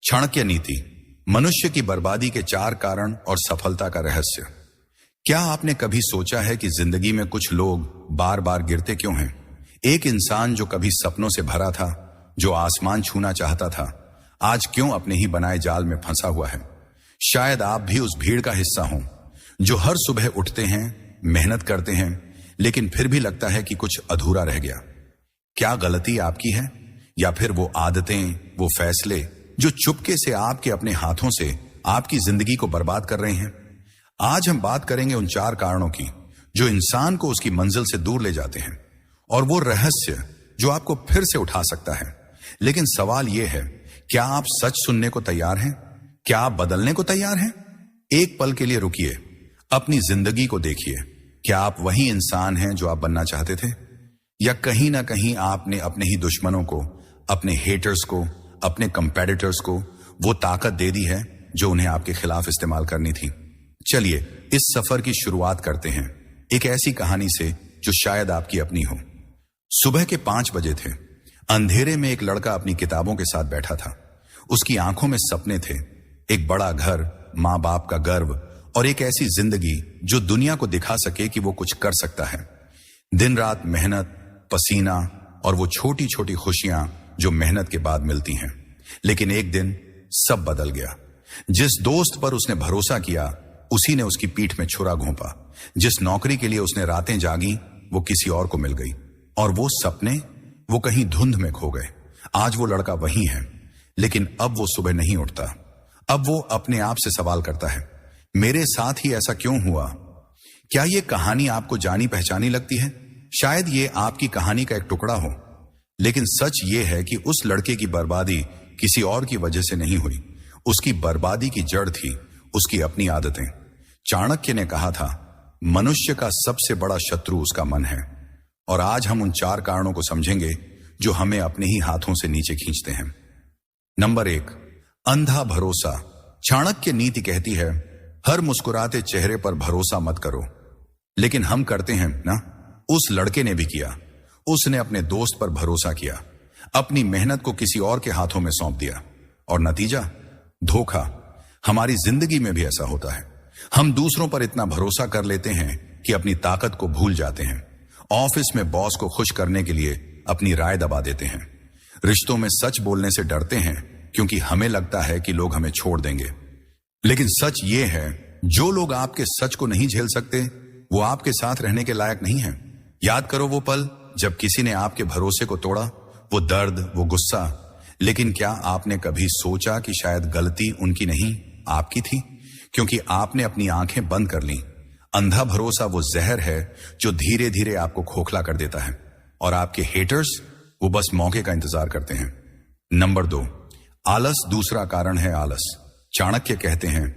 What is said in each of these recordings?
चाणक्य नीति, मनुष्य की बर्बादी के 4 कारण और सफलता का रहस्य। क्या आपने कभी सोचा है कि जिंदगी में कुछ लोग बार बार गिरते क्यों हैं? एक इंसान जो कभी सपनों से भरा था, जो आसमान छूना चाहता था, आज क्यों अपने ही बनाए जाल में फंसा हुआ है? शायद आप भी उस भीड़ का हिस्सा हों जो हर सुबह उठते हैं, मेहनत करते हैं, लेकिन फिर भी लगता है कि कुछ अधूरा रह गया। क्या गलती आपकी है, या फिर वो आदतें, वो फैसले जो चुपके से आपके अपने हाथों से आपकी जिंदगी को बर्बाद कर रहे हैं? आज हम बात करेंगे उन 4 कारणों की जो इंसान को उसकी मंजिल से दूर ले जाते हैं, और वो रहस्य जो आपको फिर से उठा सकता है। लेकिन सवाल यह है, क्या आप सच सुनने को तैयार हैं? क्या आप बदलने को तैयार हैं? एक पल के लिए रुकिए, अपनी जिंदगी को देखिए। क्या आप वही इंसान हैं जो आप बनना चाहते थे, या कहीं ना कहीं आपने अपने ही दुश्मनों को, अपने हेटर्स को, अपने कंपेटिटर्स को वो ताकत दे दी है जो उन्हें आपके खिलाफ इस्तेमाल करनी थी? चलिए इस सफर की शुरुआत करते हैं एक ऐसी कहानी से जो शायद आपकी अपनी हो। सुबह के 5 बजे थे। अंधेरे में एक लड़का अपनी किताबों के साथ बैठा था। उसकी आंखों में सपने थे, एक बड़ा घर, माँ बाप का गर्व, और एक ऐसी जिंदगी जो दुनिया को दिखा सके कि वो कुछ कर सकता है। दिन रात मेहनत, पसीना और वो छोटी छोटी खुशियां जो मेहनत के बाद मिलती हैं। लेकिन एक दिन सब बदल गया। जिस दोस्त पर उसने भरोसा किया, उसी ने उसकी पीठ में छुरा घोंपा। जिस नौकरी के लिए उसने रातें जागी, वो किसी और को मिल गई। और वो सपने, वो कहीं धुंध में खो गए। आज वो लड़का वही है, लेकिन अब वो सुबह नहीं उठता। अब वो अपने आप से सवाल करता है, मेरे साथ ही ऐसा क्यों हुआ? क्या ये कहानी आपको जानी पहचानी लगती है? शायद ये आपकी कहानी का एक टुकड़ा हो, लेकिन सच ये है कि उस लड़के की बर्बादी किसी और की वजह से नहीं हुई। उसकी बर्बादी की जड़ थी उसकी अपनी आदतें। चाणक्य ने कहा था, मनुष्य का सबसे बड़ा शत्रु उसका मन है। और आज हम उन 4 कारणों को समझेंगे जो हमें अपने ही हाथों से नीचे खींचते हैं। नंबर 1, अंधा भरोसा। चाणक्य नीति कहती है, हर मुस्कुराते चेहरे पर भरोसा मत करो। लेकिन हम करते हैं ना? उस लड़के ने भी किया। उसने अपने दोस्त पर भरोसा किया, अपनी मेहनत को किसी और के हाथों में सौंप दिया, और नतीजा धोखा। हमारी जिंदगी में भी ऐसा होता है। हम दूसरों पर इतना भरोसा कर लेते हैं कि अपनी ताकत को भूल जाते हैं। ऑफिस में बॉस को खुश करने के लिए अपनी राय दबा देते हैं। रिश्तों में सच बोलने से डरते हैं क्योंकि हमें लगता है कि लोग हमें छोड़ देंगे। लेकिन सच ये है, जो लोग आपके सच को नहीं झेल सकते, वो आपके साथ रहने के लायक नहीं है। याद करो वो पल जब किसी ने आपके भरोसे को तोड़ा, वो दर्द, वो गुस्सा। लेकिन क्या आपने कभी सोचा कि शायद गलती उनकी नहीं, आपकी थी? क्योंकि आपने अपनी आंखें बंद कर ली। अंधा भरोसा वो जहर है जो धीरे धीरे आपको खोखला कर देता है, और आपके हेटर्स वो बस मौके का इंतजार करते हैं। नंबर 2, आलस दूसरा कारण है आलस। चाणक्य कहते हैं,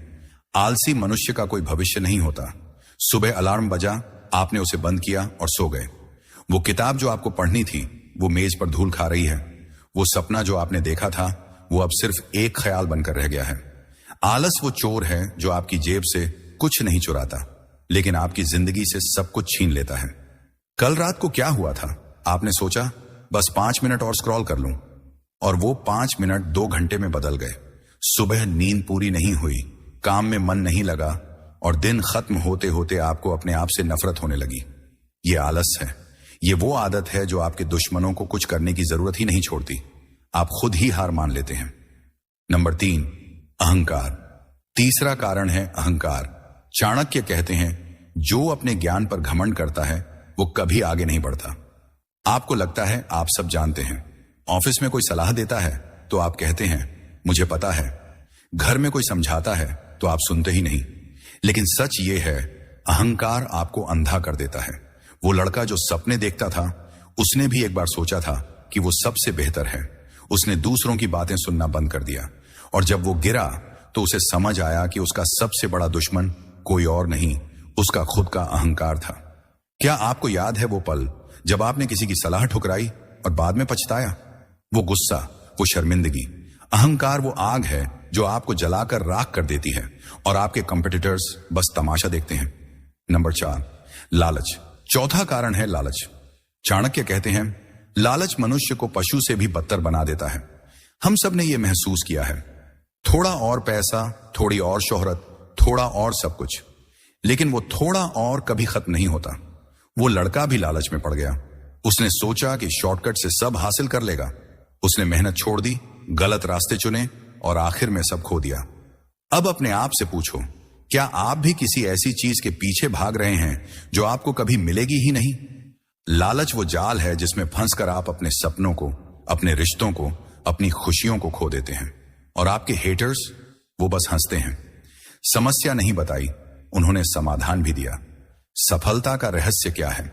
आलसी मनुष्य का कोई भविष्य नहीं होता। सुबह अलार्म बजा, आपने उसे बंद किया और सो गए। वो किताब जो आपको पढ़नी थी, वो मेज पर धूल खा रही है। वो सपना जो आपने देखा था, वो अब सिर्फ एक ख्याल बनकर रह गया है। आलस वो चोर है जो आपकी जेब से कुछ नहीं चुराता, लेकिन आपकी जिंदगी से सब कुछ छीन लेता है। कल रात को क्या हुआ था? आपने सोचा बस 5 मिनट और स्क्रॉल कर लूं, और वो 5 मिनट 2 घंटे में बदल गए। सुबह नींद पूरी नहीं हुई, काम में मन नहीं लगा, और दिन खत्म होते होते आपको अपने आप से नफरत होने लगी। ये आलस है। ये वो आदत है जो आपके दुश्मनों को कुछ करने की जरूरत ही नहीं छोड़ती। आप खुद ही हार मान लेते हैं। नंबर 3, अहंकार। तीसरा कारण है अहंकार। चाणक्य कहते हैं, जो अपने ज्ञान पर घमंड करता है वो कभी आगे नहीं बढ़ता। आपको लगता है आप सब जानते हैं। ऑफिस में कोई सलाह देता है तो आप कहते हैं, मुझे पता है। घर में कोई समझाता है तो आप सुनते ही नहीं। लेकिन सच ये है, अहंकार आपको अंधा कर देता है। वो लड़का जो सपने देखता था, उसने भी एक बार सोचा था कि वो सबसे बेहतर है। उसने दूसरों की बातें सुनना बंद कर दिया, और जब वो गिरा तो उसे समझ आया कि उसका सबसे बड़ा दुश्मन कोई और नहीं, उसका खुद का अहंकार था। क्या आपको याद है वो पल जब आपने किसी की सलाह ठुकराई और बाद में पछताया? वो गुस्सा, वो शर्मिंदगी। अहंकार वो आग है जो आपको जलाकर राख कर देती है, और आपके कंपेटिटर्स बस तमाशा देखते हैं। नंबर 4, लालच। चौथा कारण है लालच। चाणक्य कहते हैं, लालच मनुष्य को पशु से भी बदतर बना देता है। हम सब ने यह महसूस किया है। थोड़ा और पैसा, थोड़ी और शोहरत, थोड़ा और सब कुछ। लेकिन वो थोड़ा और कभी खत्म नहीं होता। वो लड़का भी लालच में पड़ गया। उसने सोचा कि शॉर्टकट से सब हासिल कर लेगा। उसने मेहनत छोड़ दी, गलत रास्ते चुने और आखिर में सब खो दिया। अब अपने आप से पूछो, क्या आप भी किसी ऐसी चीज के पीछे भाग रहे हैं जो आपको कभी मिलेगी ही नहीं? लालच वो जाल है जिसमें फंसकर आप अपने सपनों को, अपने रिश्तों को, अपनी खुशियों को खो देते हैं। और आपके हेटर्स, वो बस हंसते हैं। समस्या नहीं बताई, उन्होंने समाधान भी दिया। सफलता का रहस्य क्या है?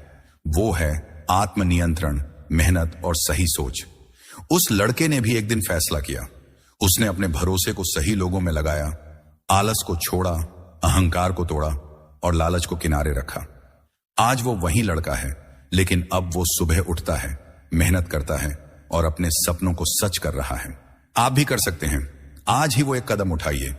वो है आत्मनियंत्रण, मेहनत और सही सोच। उस लड़के ने भी एक दिन फैसला किया। उसने अपने भरोसे को सही लोगों में लगाया, आलस को छोड़ा, अहंकार को तोड़ा और लालच को किनारे रखा। आज वो वही लड़का है, लेकिन अब वो सुबह उठता है, मेहनत करता है और अपने सपनों को सच कर रहा है। आप भी कर सकते हैं। आज ही वो एक कदम उठाइए।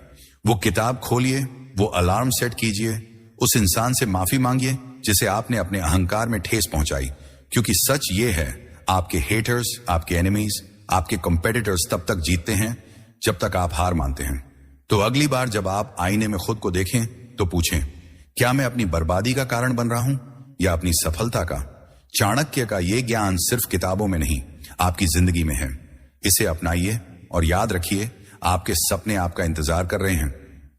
वो किताब खोलिए, वो अलार्म सेट कीजिए, उस इंसान से माफी मांगिए जिसे आपने अपने अहंकार में ठेस पहुंचाई। क्योंकि सच ये है, आपके हेटर्स, आपके एनिमीज, आपके कंपेटिटर्स तब तक जीतते हैं जब तक आप हार मानते हैं। तो अगली बार जब आप आईने में खुद को देखें तो पूछें, क्या मैं अपनी बर्बादी का कारण बन रहा हूं या अपनी सफलता का? चाणक्य का ये ज्ञान सिर्फ किताबों में नहीं, आपकी जिंदगी में है। इसे अपनाइए और याद रखिए, आपके सपने आपका इंतजार कर रहे हैं।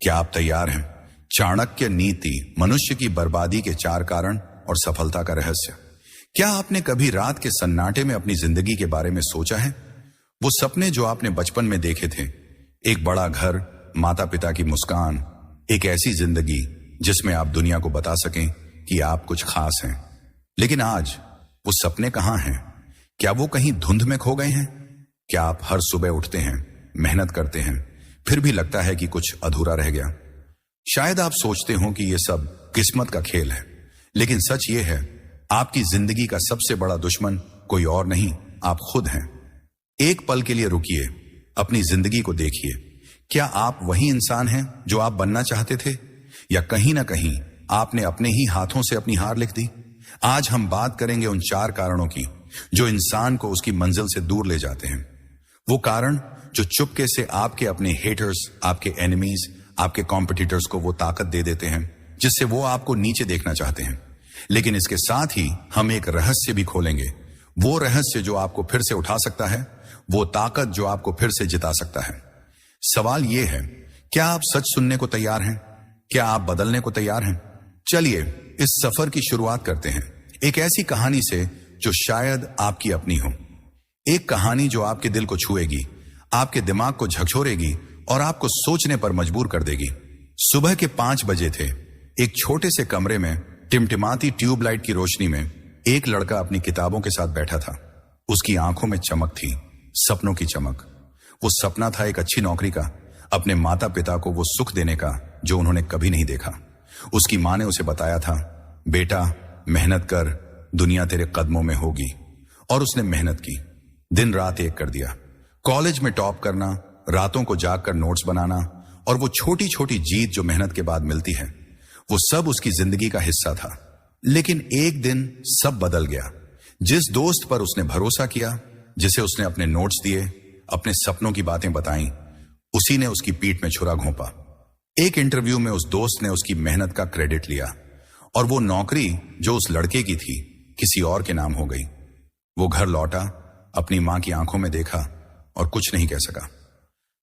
क्या आप तैयार हैं? चाणक्य नीति, मनुष्य की बर्बादी के 4 कारण और सफलता का रहस्य। क्या आपने कभी रात के सन्नाटे में अपनी जिंदगी के बारे में सोचा है? वो सपने जो आपने बचपन में देखे थे, एक बड़ा घर, माता पिता की मुस्कान, एक ऐसी जिंदगी जिसमें आप दुनिया को बता सकें कि आप कुछ खास हैं। लेकिन आज वो सपने कहां हैं? क्या वो कहीं धुंध में खो गए हैं? क्या आप हर सुबह उठते हैं, मेहनत करते हैं, फिर भी लगता है कि कुछ अधूरा रह गया? शायद आप सोचते हो कि यह सब किस्मत का खेल है, लेकिन सच ये है, आपकी जिंदगी का सबसे बड़ा दुश्मन कोई और नहीं, आप खुद हैं। एक पल के लिए रुकिए, अपनी जिंदगी को देखिए। क्या आप वही इंसान हैं जो आप बनना चाहते थे, या कहीं ना कहीं आपने अपने ही हाथों से अपनी हार लिख दी? आज हम बात करेंगे उन 4 कारणों की जो इंसान को उसकी मंजिल से दूर ले जाते हैं। वो कारण जो चुपके से आपके अपने हेटर्स, आपके एनिमीज, आपके कॉम्पिटिटर्स को वो ताकत दे देते हैं जिससे वो आपको नीचे देखना चाहते हैं। लेकिन इसके साथ ही हम एक रहस्य भी खोलेंगे, वो रहस्य जो आपको फिर से उठा सकता है, वो ताकत जो आपको फिर से जिता सकता है। सवाल ये है, क्या आप सच सुनने को तैयार हैं? क्या आप बदलने को तैयार हैं? चलिए इस सफर की शुरुआत करते हैं, एक ऐसी कहानी से जो शायद आपकी अपनी हो। एक कहानी जो आपके दिल को छुएगी, आपके दिमाग को झकझोरेगी और आपको सोचने पर मजबूर कर देगी। सुबह के 5 बजे थे। एक छोटे से कमरे में टिमटिमाती ट्यूबलाइट की रोशनी में एक लड़का अपनी किताबों के साथ बैठा था। उसकी आंखों में चमक थी, सपनों की चमक। वो सपना था एक अच्छी नौकरी का, अपने माता पिता को वो सुख देने का जो उन्होंने कभी नहीं देखा। उसकी माँ ने उसे बताया था, बेटा मेहनत कर, दुनिया तेरे कदमों में होगी। और उसने मेहनत की, दिन रात एक कर दिया। कॉलेज में टॉप करना, रातों को जागकर नोट्स बनाना और वो छोटी छोटी जीत जो मेहनत के बाद मिलती है, वो सब उसकी जिंदगी का हिस्सा था। लेकिन एक दिन सब बदल गया। जिस दोस्त पर उसने भरोसा किया, जिसे उसने अपने नोट्स दिए, अपने सपनों की बातें बताई, उसी ने उसकी पीठ में छुरा घोंपा। एक इंटरव्यू में उस दोस्त ने उसकी मेहनत का क्रेडिट लिया और वो नौकरी जो उस लड़के की थी किसी और के नाम हो गई। वो घर लौटा, अपनी मां की आंखों में देखा और कुछ नहीं कह सका।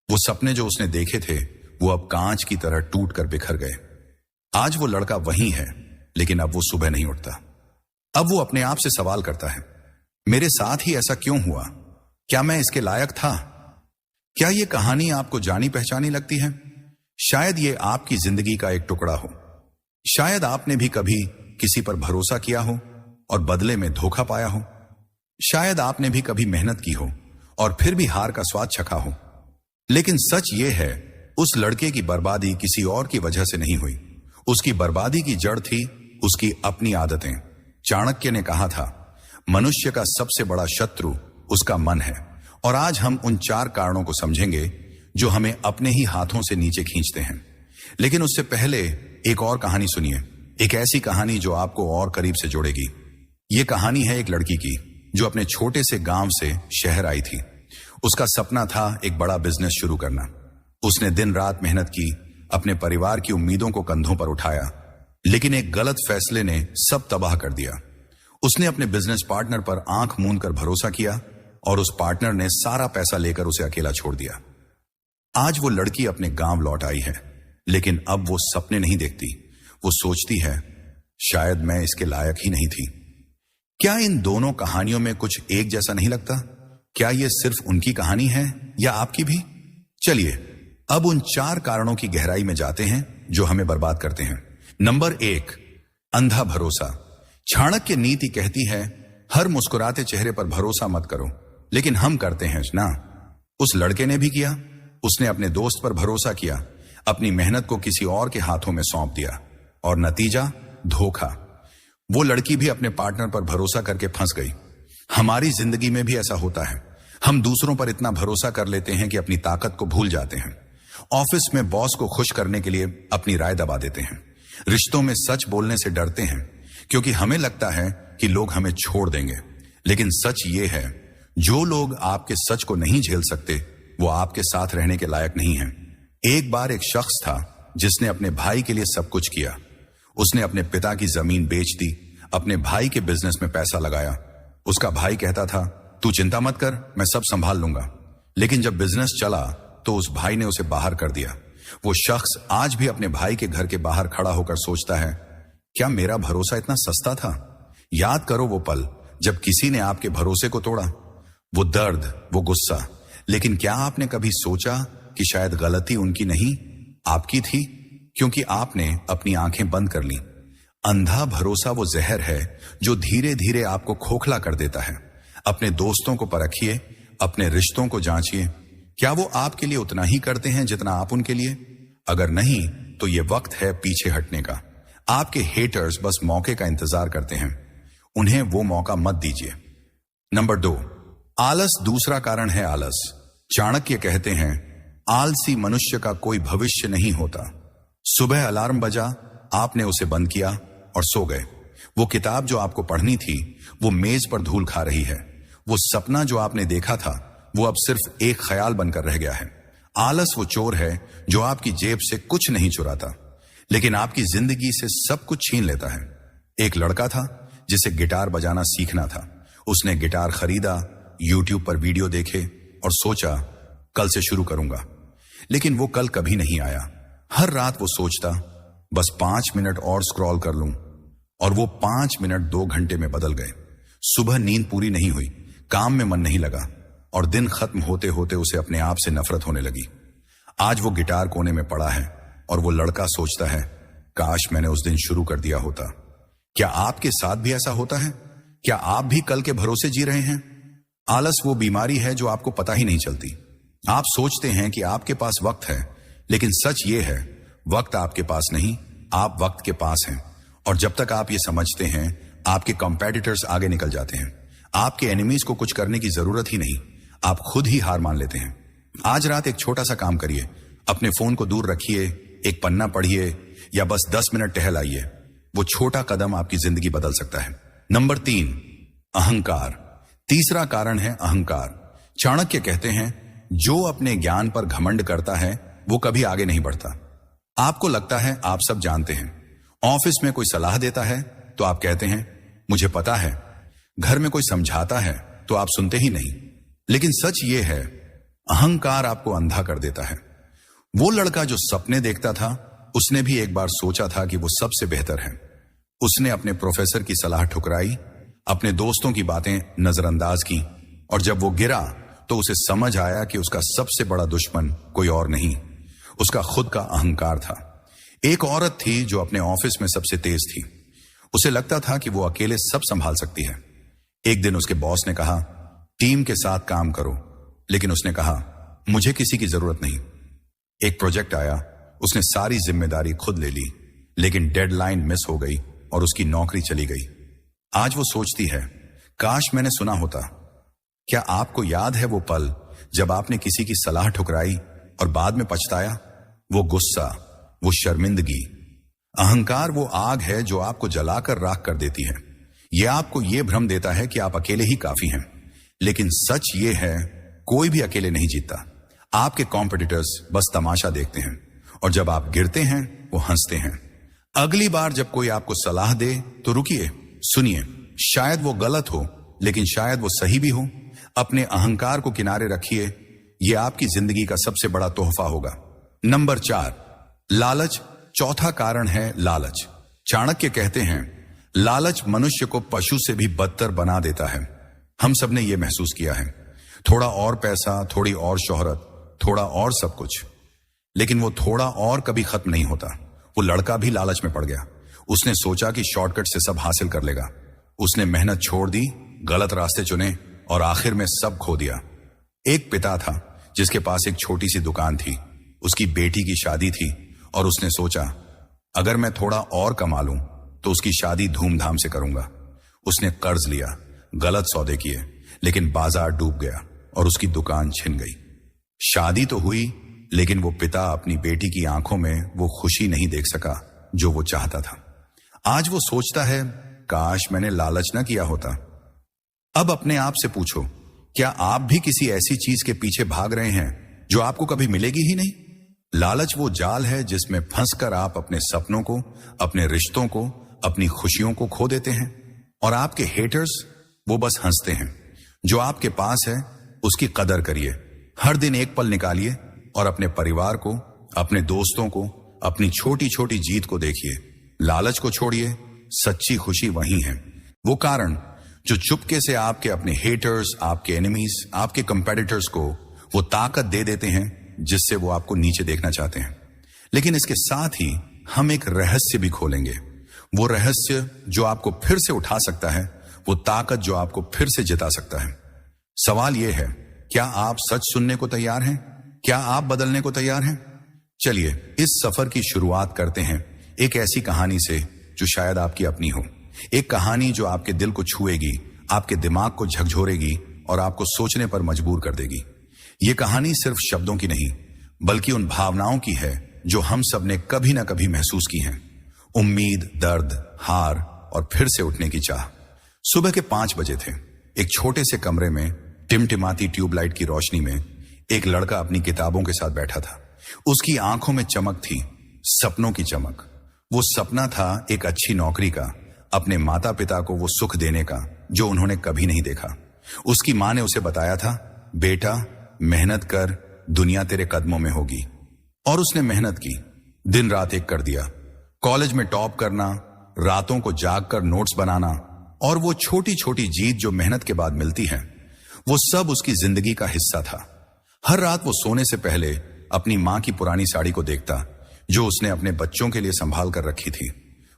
वो सपने जो उसने देखे थे वो अब कांच की तरह टूट कर बिखर गए। आज वो लड़का वही है, लेकिन अब वो सुबह नहीं उठता। अब वो अपने आप से सवाल करता है, मेरे साथ ही ऐसा क्यों हुआ? क्या मैं इसके लायक था? क्या ये कहानी आपको जानी पहचानी लगती है? शायद ये आपकी जिंदगी का एक टुकड़ा हो। शायद आपने भी कभी किसी पर भरोसा किया हो और बदले में धोखा पाया हो। शायद आपने भी कभी मेहनत की हो और फिर भी हार का स्वाद चखा हो। लेकिन सच ये है, उस लड़के की बर्बादी किसी और की वजह से नहीं हुई। उसकी बर्बादी की जड़ थी उसकी अपनी आदतें। चाणक्य ने कहा था, मनुष्य का सबसे बड़ा शत्रु उसका मन है। और आज हम उन 4 कारणों को समझेंगे जो हमें अपने ही हाथों से नीचे खींचते हैं। लेकिन उससे पहले एक और कहानी सुनिए, एक ऐसी कहानी जो आपको और करीब से जोड़ेगी। ये कहानी है एक लड़की की जो अपने छोटे से गांव से शहर आई थी। उसका सपना था एक बड़ा बिजनेस शुरू करना। उसने दिन रात मेहनत की, अपने परिवार की उम्मीदों को कंधों पर उठाया, लेकिन एक गलत फैसले ने सब तबाह कर दिया। उसने अपने बिजनेस पार्टनर पर आंख मूंद कर भरोसा किया और उस पार्टनर ने सारा पैसा लेकर उसे अकेला छोड़ दिया। आज वो लड़की अपने गांव लौट आई है, लेकिन अब वो सपने नहीं देखती। वो सोचती है, शायद मैं इसके लायक ही नहीं थी। क्या इन दोनों कहानियों में कुछ एक जैसा नहीं लगता? क्या ये सिर्फ उनकी कहानी है या आपकी भी? चलिए अब उन 4 कारणों की गहराई में जाते हैं जो हमें बर्बाद करते हैं। नंबर 1, अंधा भरोसा। चाणक्य नीति कहती है, हर मुस्कुराते चेहरे पर भरोसा मत करो, लेकिन हम करते हैं ना। उस लड़के ने भी किया। उसने अपने दोस्त पर भरोसा किया, अपनी मेहनत को किसी और के हाथों में सौंप दिया और नतीजा धोखा। वो लड़की भी अपने पार्टनर पर भरोसा करके फंस गई। हमारी जिंदगी में भी ऐसा होता है। हम दूसरों पर इतना भरोसा कर लेते हैं कि अपनी ताकत को भूल जाते हैं। ऑफिस में बॉस को खुश करने के लिए अपनी राय दबा देते हैं। रिश्तों में सच बोलने से डरते हैं क्योंकि हमें लगता है कि लोग हमें छोड़ देंगे। लेकिन सच ये है, जो लोग आपके सच को नहीं झेल सकते वो आपके साथ रहने के लायक नहीं है। एक बार एक शख्स था जिसने अपने भाई के लिए सब कुछ किया। उसने अपने पिता की जमीन बेच दी, अपने भाई के बिजनेस में पैसा लगाया। उसका भाई कहता था, तू चिंता मत कर, मैं सब संभाल लूंगा। लेकिन जब बिजनेस चला तो उस भाई ने उसे बाहर कर दिया। वो शख्स आज भी अपने भाई के घर के बाहर खड़ा होकर सोचता है, क्या मेरा भरोसा इतना सस्ता था? याद करो वो पल जब किसी ने आपके भरोसे को तोड़ा, वो दर्द, वो गुस्सा। लेकिन क्या आपने कभी सोचा कि शायद गलती उनकी नहीं, आपकी थी, क्योंकि आपने अपनी आंखें बंद कर ली। अंधा भरोसा वो जहर है जो धीरे धीरे आपको खोखला कर देता है। अपने दोस्तों को परखिए, अपने रिश्तों को जांचिए। क्या वो आपके लिए उतना ही करते हैं जितना आप उनके लिए? अगर नहीं तो ये वक्त है पीछे हटने का। आपके हेटर्स बस मौके का इंतजार करते हैं, उन्हें वो मौका मत दीजिए। नंबर 2, आलस। दूसरा कारण है आलस। चाणक्य कहते हैं, आलसी मनुष्य का कोई भविष्य नहीं होता। सुबह अलार्म बजा, आपने उसे बंद किया और सो गए। वो किताब जो आपको पढ़नी थी वो मेज पर धूल खा रही है। वो सपना जो आपने देखा था वो अब सिर्फ एक ख्याल बनकर रह गया है। आलस वो चोर है जो आपकी जेब से कुछ नहीं चुराता, लेकिन आपकी जिंदगी से सब कुछ छीन लेता है। एक लड़का था जिसे गिटार बजाना सीखना था। उसने गिटार खरीदा, यूट्यूब पर वीडियो देखे और सोचा, कल से शुरू करूंगा। लेकिन वो कल कभी नहीं आया। हर रात वो सोचता, बस 5 मिनट और स्क्रॉल कर लूं, और वो 5 मिनट 2 घंटे में बदल गए। सुबह नींद पूरी नहीं हुई, काम में मन नहीं लगा और दिन खत्म होते होते उसे अपने आप से नफरत होने लगी। आज वो गिटार कोने में पड़ा है और वो लड़का सोचता है, काश मैंने उस दिन शुरू कर दिया होता। क्या आपके साथ भी ऐसा होता है? क्या आप भी कल के भरोसे जी रहे हैं? आलस वो बीमारी है जो आपको पता ही नहीं चलती। आप सोचते हैं कि आपके पास वक्त है, लेकिन सच ये है, वक्त आपके पास नहीं, आप वक्त के पास हैं। और जब तक आप ये समझते हैं, आपके कंपेटिटर्स आगे निकल जाते हैं। आपके एनिमीज को कुछ करने की जरूरत ही नहीं, आप खुद ही हार मान लेते हैं। आज रात एक छोटा सा काम करिए, अपने फोन को दूर रखिए, एक पन्ना पढ़िए या बस 10 मिनट टहल आइए। वो छोटा कदम आपकी जिंदगी बदल सकता है। नंबर 3, अहंकार। तीसरा कारण है अहंकार। चाणक्य कहते हैं, जो अपने ज्ञान पर घमंड करता है वो कभी आगे नहीं बढ़ता। आपको लगता है आप सब जानते हैं। ऑफिस में कोई सलाह देता है तो आप कहते हैं, मुझे पता है। घर में कोई समझाता है तो आप सुनते ही नहीं। लेकिन सच ये है, अहंकार आपको अंधा कर देता है। वो लड़का जो सपने देखता था, उसने भी एक बार सोचा था कि वो सबसे बेहतर है। उसने अपने प्रोफेसर की सलाह ठुकराई, अपने दोस्तों की बातें नजरअंदाज की, और जब वो गिरा तो उसे समझ आया कि उसका सबसे बड़ा दुश्मन कोई और नहीं, उसका खुद का अहंकार था। एक औरत थी जो अपने ऑफिस में सबसे तेज थी। उसे लगता था कि वो अकेले सब संभाल सकती है। एक दिन उसके बॉस ने कहा, टीम के साथ काम करो, लेकिन उसने कहा, मुझे किसी की जरूरत नहीं। एक प्रोजेक्ट आया, उसने सारी जिम्मेदारी खुद ले ली, लेकिन डेडलाइन मिस हो गई और उसकी नौकरी चली गई। आज वो सोचती है, काश मैंने सुना होता। क्या आपको याद है वो पल जब आपने किसी की सलाह ठुकराई और बाद में पछताया? वो गुस्सा, वो शर्मिंदगी। अहंकार वो आग है जो आपको जलाकर राख कर देती है। यह आपको यह भ्रम देता है कि आप अकेले ही काफी हैं, लेकिन सच ये है, कोई भी अकेले नहीं जीतता। आपके कॉम्पिटिटर्स बस तमाशा देखते हैं और जब आप गिरते हैं वो हंसते हैं। अगली बार जब कोई आपको सलाह दे तो रुकिए, सुनिए। शायद वो गलत हो लेकिन शायद वो सही भी हो। अपने अहंकार को किनारे रखिए, यह आपकी जिंदगी का सबसे बड़ा तोहफा होगा। नंबर 4, लालच। चौथा कारण है लालच। चाणक्य कहते हैं, लालच मनुष्य को पशु से भी बदतर बना देता है। हम सब ने यह महसूस किया है। थोड़ा और पैसा, थोड़ी और शोहरत, थोड़ा और सब कुछ, लेकिन वो थोड़ा और कभी खत्म नहीं होता। वो लड़का भी लालच में पड़ गया। उसने सोचा कि शॉर्टकट से सब हासिल कर लेगा। उसने मेहनत छोड़ दी, गलत रास्ते चुने और आखिर में सब खो दिया। एक पिता था जिसके पास एक छोटी सी दुकान थी। उसकी बेटी की शादी थी और उसने सोचा, अगर मैं थोड़ा और कमा लूं तो उसकी शादी धूमधाम से करूंगा। उसने कर्ज लिया, गलत सौदे किए, लेकिन बाजार डूब गया और उसकी दुकान छिन गई। शादी तो हुई, लेकिन वो पिता अपनी बेटी की आंखों में वो खुशी नहीं देख सका जो वो चाहता था। आज वो सोचता है, काश मैंने लालच न किया होता। अब अपने आप से पूछो, क्या आप भी किसी ऐसी चीज के पीछे भाग रहे हैं जो आपको कभी मिलेगी ही नहीं? लालच वो जाल है जिसमें फंसकर आप अपने सपनों को, अपने रिश्तों को, अपनी खुशियों को खो देते हैं। और आपके हेटर्स वो बस हंसते हैं। जो आपके पास है उसकी कदर करिए। हर दिन एक पल निकालिए और अपने परिवार को, अपने दोस्तों को, अपनी छोटी छोटी जीत को देखिए। लालच को छोड़िए, सच्ची खुशी वही है। वो कारण जो चुपके से आपके अपने हेटर्स, आपके एनिमीज, आपके कंपेटिटर्स को वो ताकत दे देते हैं जिससे वो आपको नीचे देखना चाहते हैं। लेकिन इसके साथ ही हम एक रहस्य भी खोलेंगे। वो रहस्य जो आपको फिर से उठा सकता है, वो ताकत जो आपको फिर से जिता सकता है। सवाल यह है, क्या आप सच सुनने को तैयार हैं? क्या आप बदलने को तैयार हैं? चलिए इस सफर की शुरुआत करते हैं एक ऐसी कहानी से जो शायद आपकी अपनी हो। एक कहानी जो आपके दिल को छुएगी, आपके दिमाग को झकझोरेगी और आपको सोचने पर मजबूर कर देगी। ये कहानी सिर्फ शब्दों की नहीं, बल्कि उन भावनाओं की है जो हम सब ने कभी ना कभी महसूस की हैं। उम्मीद, दर्द, हार और फिर से उठने की चाह। सुबह के 5 बजे थे। एक छोटे से कमरे में टिमटिमाती ट्यूबलाइट की रोशनी में एक लड़का अपनी किताबों के साथ बैठा था। उसकी आंखों में चमक थी, सपनों की चमक। वो सपना था एक अच्छी नौकरी का, अपने माता पिता को वो सुख देने का जो उन्होंने कभी नहीं देखा। उसकी मां ने उसे बताया था, बेटा मेहनत कर, दुनिया तेरे कदमों में होगी। और उसने मेहनत की, दिन रात एक कर दिया। कॉलेज में टॉप करना, रातों को जाग कर नोट्स बनाना और वो छोटी छोटी जीत जो मेहनत के बाद मिलती है, वो सब उसकी जिंदगी का हिस्सा था। हर रात वो सोने से पहले अपनी मां की पुरानी साड़ी को देखता जो उसने अपने बच्चों के लिए संभाल कर रखी थी।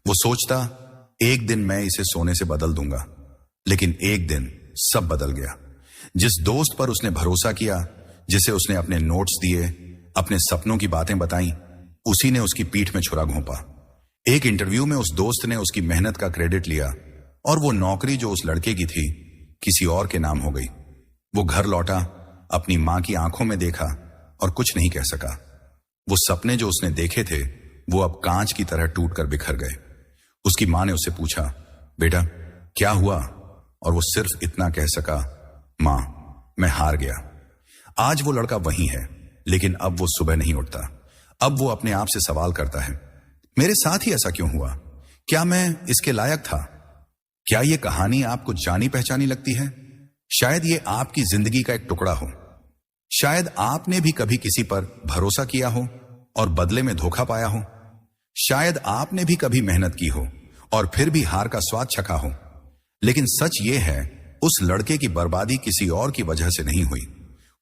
वो सोचता, एक दिन मैं इसे सोने से बदल दूंगा। लेकिन एक दिन सब बदल गया। जिस दोस्त पर उसने भरोसा किया, जिसे उसने अपने नोट्स दिए, अपने सपनों की बातें बताई, उसी ने उसकी पीठ में छुरा घोंपा। एक इंटरव्यू में उस दोस्त ने उसकी मेहनत का क्रेडिट लिया और वो नौकरी जो उस लड़के की थी किसी और के नाम हो गई। वो घर लौटा, अपनी मां की आंखों में देखा और कुछ नहीं कह सका। वो सपने जो उसने देखे थे वो अब कांच की तरह टूट कर बिखर गए। उसकी मां ने उससे पूछा, बेटा क्या हुआ? और वो सिर्फ इतना कह सका, मां मैं हार गया। आज वो लड़का वही है, लेकिन अब वो सुबह नहीं उठता। अब वो अपने आप से सवाल करता है, मेरे साथ ही ऐसा क्यों हुआ? क्या मैं इसके लायक था? क्या ये कहानी आपको जानी पहचानी लगती है? शायद ये आपकी जिंदगी का एक टुकड़ा हो। शायद आपने भी कभी किसी पर भरोसा किया हो और बदले में धोखा पाया हो। शायद आपने भी कभी मेहनत की हो और फिर भी हार का स्वाद चखा हो। लेकिन सच ये है, उस लड़के की बर्बादी किसी और की वजह से नहीं हुई।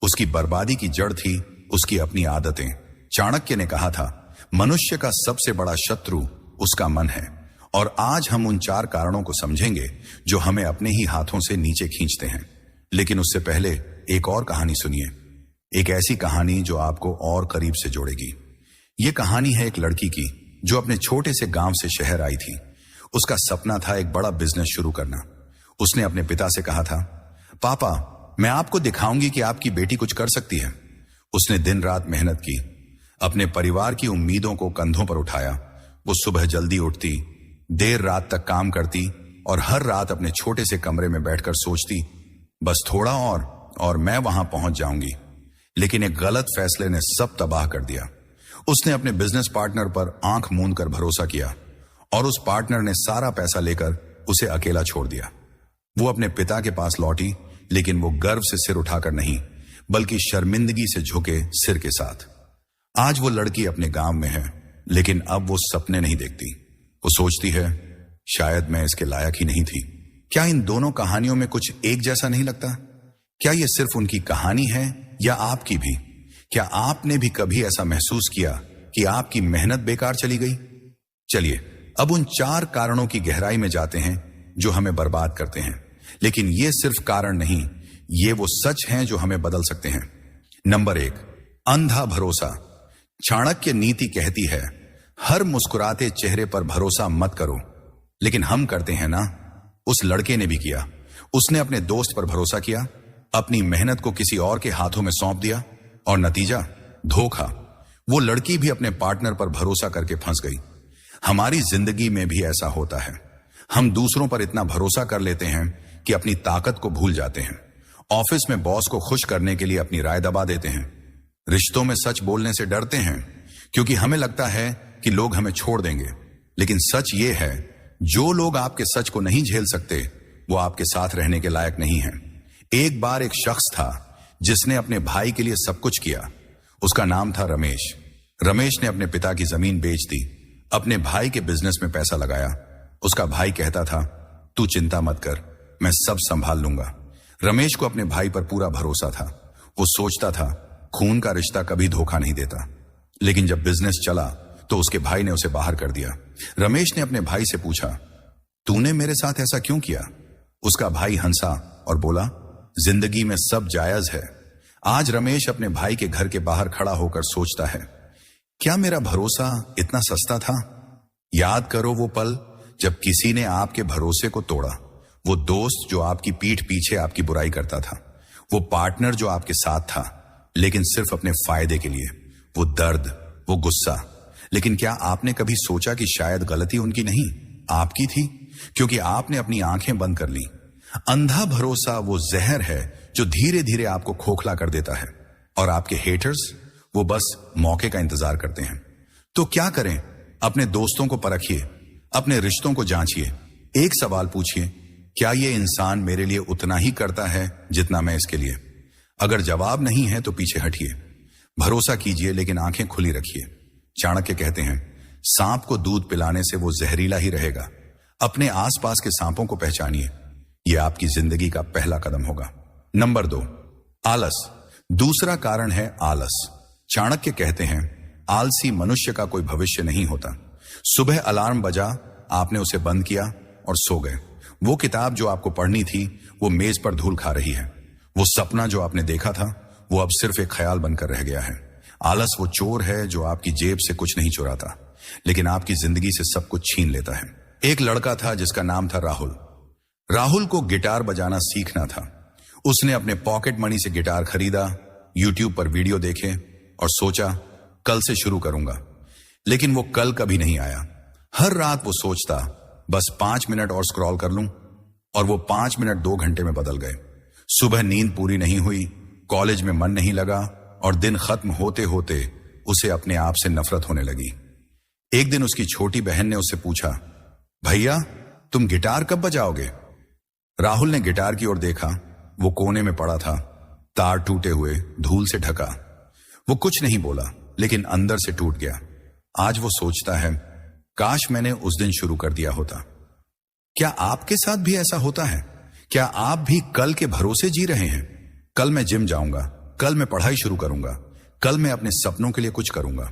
उसकी बर्बादी की जड़ थी उसकी अपनी आदतें। चाणक्य ने कहा था, मनुष्य का सबसे बड़ा शत्रु उसका मन है। और आज हम उन 4 कारणों को समझेंगे जो हमें अपने ही हाथों से नीचे खींचते हैं। लेकिन उससे पहले एक और कहानी सुनिए, एक ऐसी कहानी जो आपको और करीब से जोड़ेगी। यह कहानी है एक लड़की की जो अपने छोटे से गांव से शहर आई थी। उसका सपना था एक बड़ा बिजनेस शुरू करना। उसने अपने पिता से कहा था, पापा मैं आपको दिखाऊंगी कि आपकी बेटी कुछ कर सकती है। उसने दिन रात मेहनत की, अपने परिवार की उम्मीदों को कंधों पर उठाया। वो सुबह जल्दी उठती, देर रात तक काम करती और हर रात अपने छोटे से कमरे में बैठकर सोचती, बस थोड़ा और मैं वहां पहुंच जाऊंगी। लेकिन एक गलत फैसले ने सब तबाह कर दिया। उसने अपने बिजनेस पार्टनर पर आंख मूंद कर भरोसा किया और उस पार्टनर ने सारा पैसा लेकर उसे अकेला छोड़ दिया। वो अपने पिता के पास लौटी, लेकिन वो गर्व से सिर उठाकर नहीं, बल्कि शर्मिंदगी से झुके सिर के साथ। आज वो लड़की अपने गांव में है, लेकिन अब वो सपने नहीं देखती। वो सोचती है, शायद मैं इसके लायक ही नहीं थी। क्या इन दोनों कहानियों में कुछ एक जैसा नहीं लगता? क्या ये सिर्फ उनकी कहानी है या आपकी भी? क्या आपने भी कभी ऐसा महसूस किया कि आपकी मेहनत बेकार चली गई? चलिए अब उन 4 कारणों की गहराई में जाते हैं जो हमें बर्बाद करते हैं, लेकिन ये सिर्फ कारण नहीं, ये वो सच हैं जो हमें बदल सकते हैं। नंबर 1, अंधा भरोसा। चाणक्य नीति कहती है, हर मुस्कुराते चेहरे पर भरोसा मत करो, लेकिन हम करते हैं ना। उस लड़के ने भी किया। उसने अपने दोस्त पर भरोसा किया, अपनी मेहनत को किसी और के हाथों में सौंप दिया और नतीजा धोखा। वो लड़की भी अपने पार्टनर पर भरोसा करके फंस गई। हमारी जिंदगी में भी ऐसा होता है। हम दूसरों पर इतना भरोसा कर लेते हैं कि अपनी ताकत को भूल जाते हैं। ऑफिस में बॉस को खुश करने के लिए अपनी राय दबा देते हैं। रिश्तों में सच बोलने से डरते हैं क्योंकि हमें लगता है कि लोग हमें छोड़ देंगे। लेकिन सच ये है, जो लोग आपके सच को नहीं झेल सकते वो आपके साथ रहने के लायक नहीं हैं। एक बार एक शख्स था जिसने अपने भाई के लिए सब कुछ किया। उसका नाम था रमेश। रमेश ने अपने पिता की जमीन बेच दी, अपने भाई के बिजनेस में पैसा लगाया। उसका भाई कहता था, तू चिंता मत कर, मैं सब संभाल लूंगा। रमेश को अपने भाई पर पूरा भरोसा था। वो सोचता था, खून का रिश्ता कभी धोखा नहीं देता। लेकिन जब बिजनेस चला तो उसके भाई ने उसे बाहर कर दिया। रमेश ने अपने भाई से पूछा, तूने मेरे साथ ऐसा क्यों किया? उसका भाई हंसा और बोला, जिंदगी में सब जायज है। आज रमेश अपने भाई के घर के बाहर खड़ा होकर सोचता है, क्या मेरा भरोसा इतना सस्ता था? याद करो वो पल जब किसी ने आपके भरोसे को तोड़ा। वो दोस्त जो आपकी पीठ पीछे आपकी बुराई करता था, वो पार्टनर जो आपके साथ था लेकिन सिर्फ अपने फायदे के लिए, वो दर्द, वो गुस्सा। लेकिन क्या आपने कभी सोचा कि शायद गलती उनकी नहीं, आपकी थी, क्योंकि आपने अपनी आंखें बंद कर ली। अंधा भरोसा वो जहर है जो धीरे धीरे आपको खोखला कर देता है, और आपके हेटर्स वो बस मौके का इंतजार करते हैं। तो क्या करें? अपने दोस्तों को परखिए, अपने रिश्तों को जांचिए। एक सवाल पूछिए, क्या ये इंसान मेरे लिए उतना ही करता है जितना मैं इसके लिए? अगर जवाब नहीं है तो पीछे हटिए। भरोसा कीजिए लेकिन आंखें खुली रखिए। चाणक्य कहते हैं, सांप को दूध पिलाने से वो जहरीला ही रहेगा। अपने आसपास के सांपों को पहचानिए। यह आपकी जिंदगी का पहला कदम होगा। नंबर 2, आलस। दूसरा कारण है आलस। चाणक्य कहते हैं, आलसी मनुष्य का कोई भविष्य नहीं होता। सुबह अलार्म बजा, आपने उसे बंद किया और सो गए। वो किताब जो आपको पढ़नी थी वो मेज पर धूल खा रही है। वो सपना जो आपने देखा था वो अब सिर्फ एक ख्याल बनकर रह गया है। आलस वो चोर है जो आपकी जेब से कुछ नहीं चुराता, लेकिन आपकी जिंदगी से सब कुछ छीन लेता है। एक लड़का था जिसका नाम था राहुल। राहुल को गिटार बजाना सीखना था। उसने अपने पॉकेट मनी से गिटार खरीदा, यूट्यूब पर वीडियो देखे और सोचा, कल से शुरू करूंगा। लेकिन वो कल कभी नहीं आया। हर रात वो सोचता, बस 5 मिनट और स्क्रॉल कर लूं, और वो 5 मिनट 2 घंटे में बदल गए। सुबह नींद पूरी नहीं हुई, कॉलेज में मन नहीं लगा, और दिन खत्म होते होते उसे अपने आप से नफरत होने लगी। एक दिन उसकी छोटी बहन ने उससे पूछा, भैया तुम गिटार कब बजाओगे? राहुल ने गिटार की ओर देखा। वो कोने में पड़ा था, तार टूटे हुए, धूल से ढका। वो कुछ नहीं बोला, लेकिन अंदर से टूट गया। आज वो सोचता है, काश मैंने उस दिन शुरू कर दिया होता। क्या आपके साथ भी ऐसा होता है? क्या आप भी कल के भरोसे जी रहे हैं? कल मैं जिम जाऊंगा, कल मैं पढ़ाई शुरू करूंगा, कल मैं अपने सपनों के लिए कुछ करूंगा,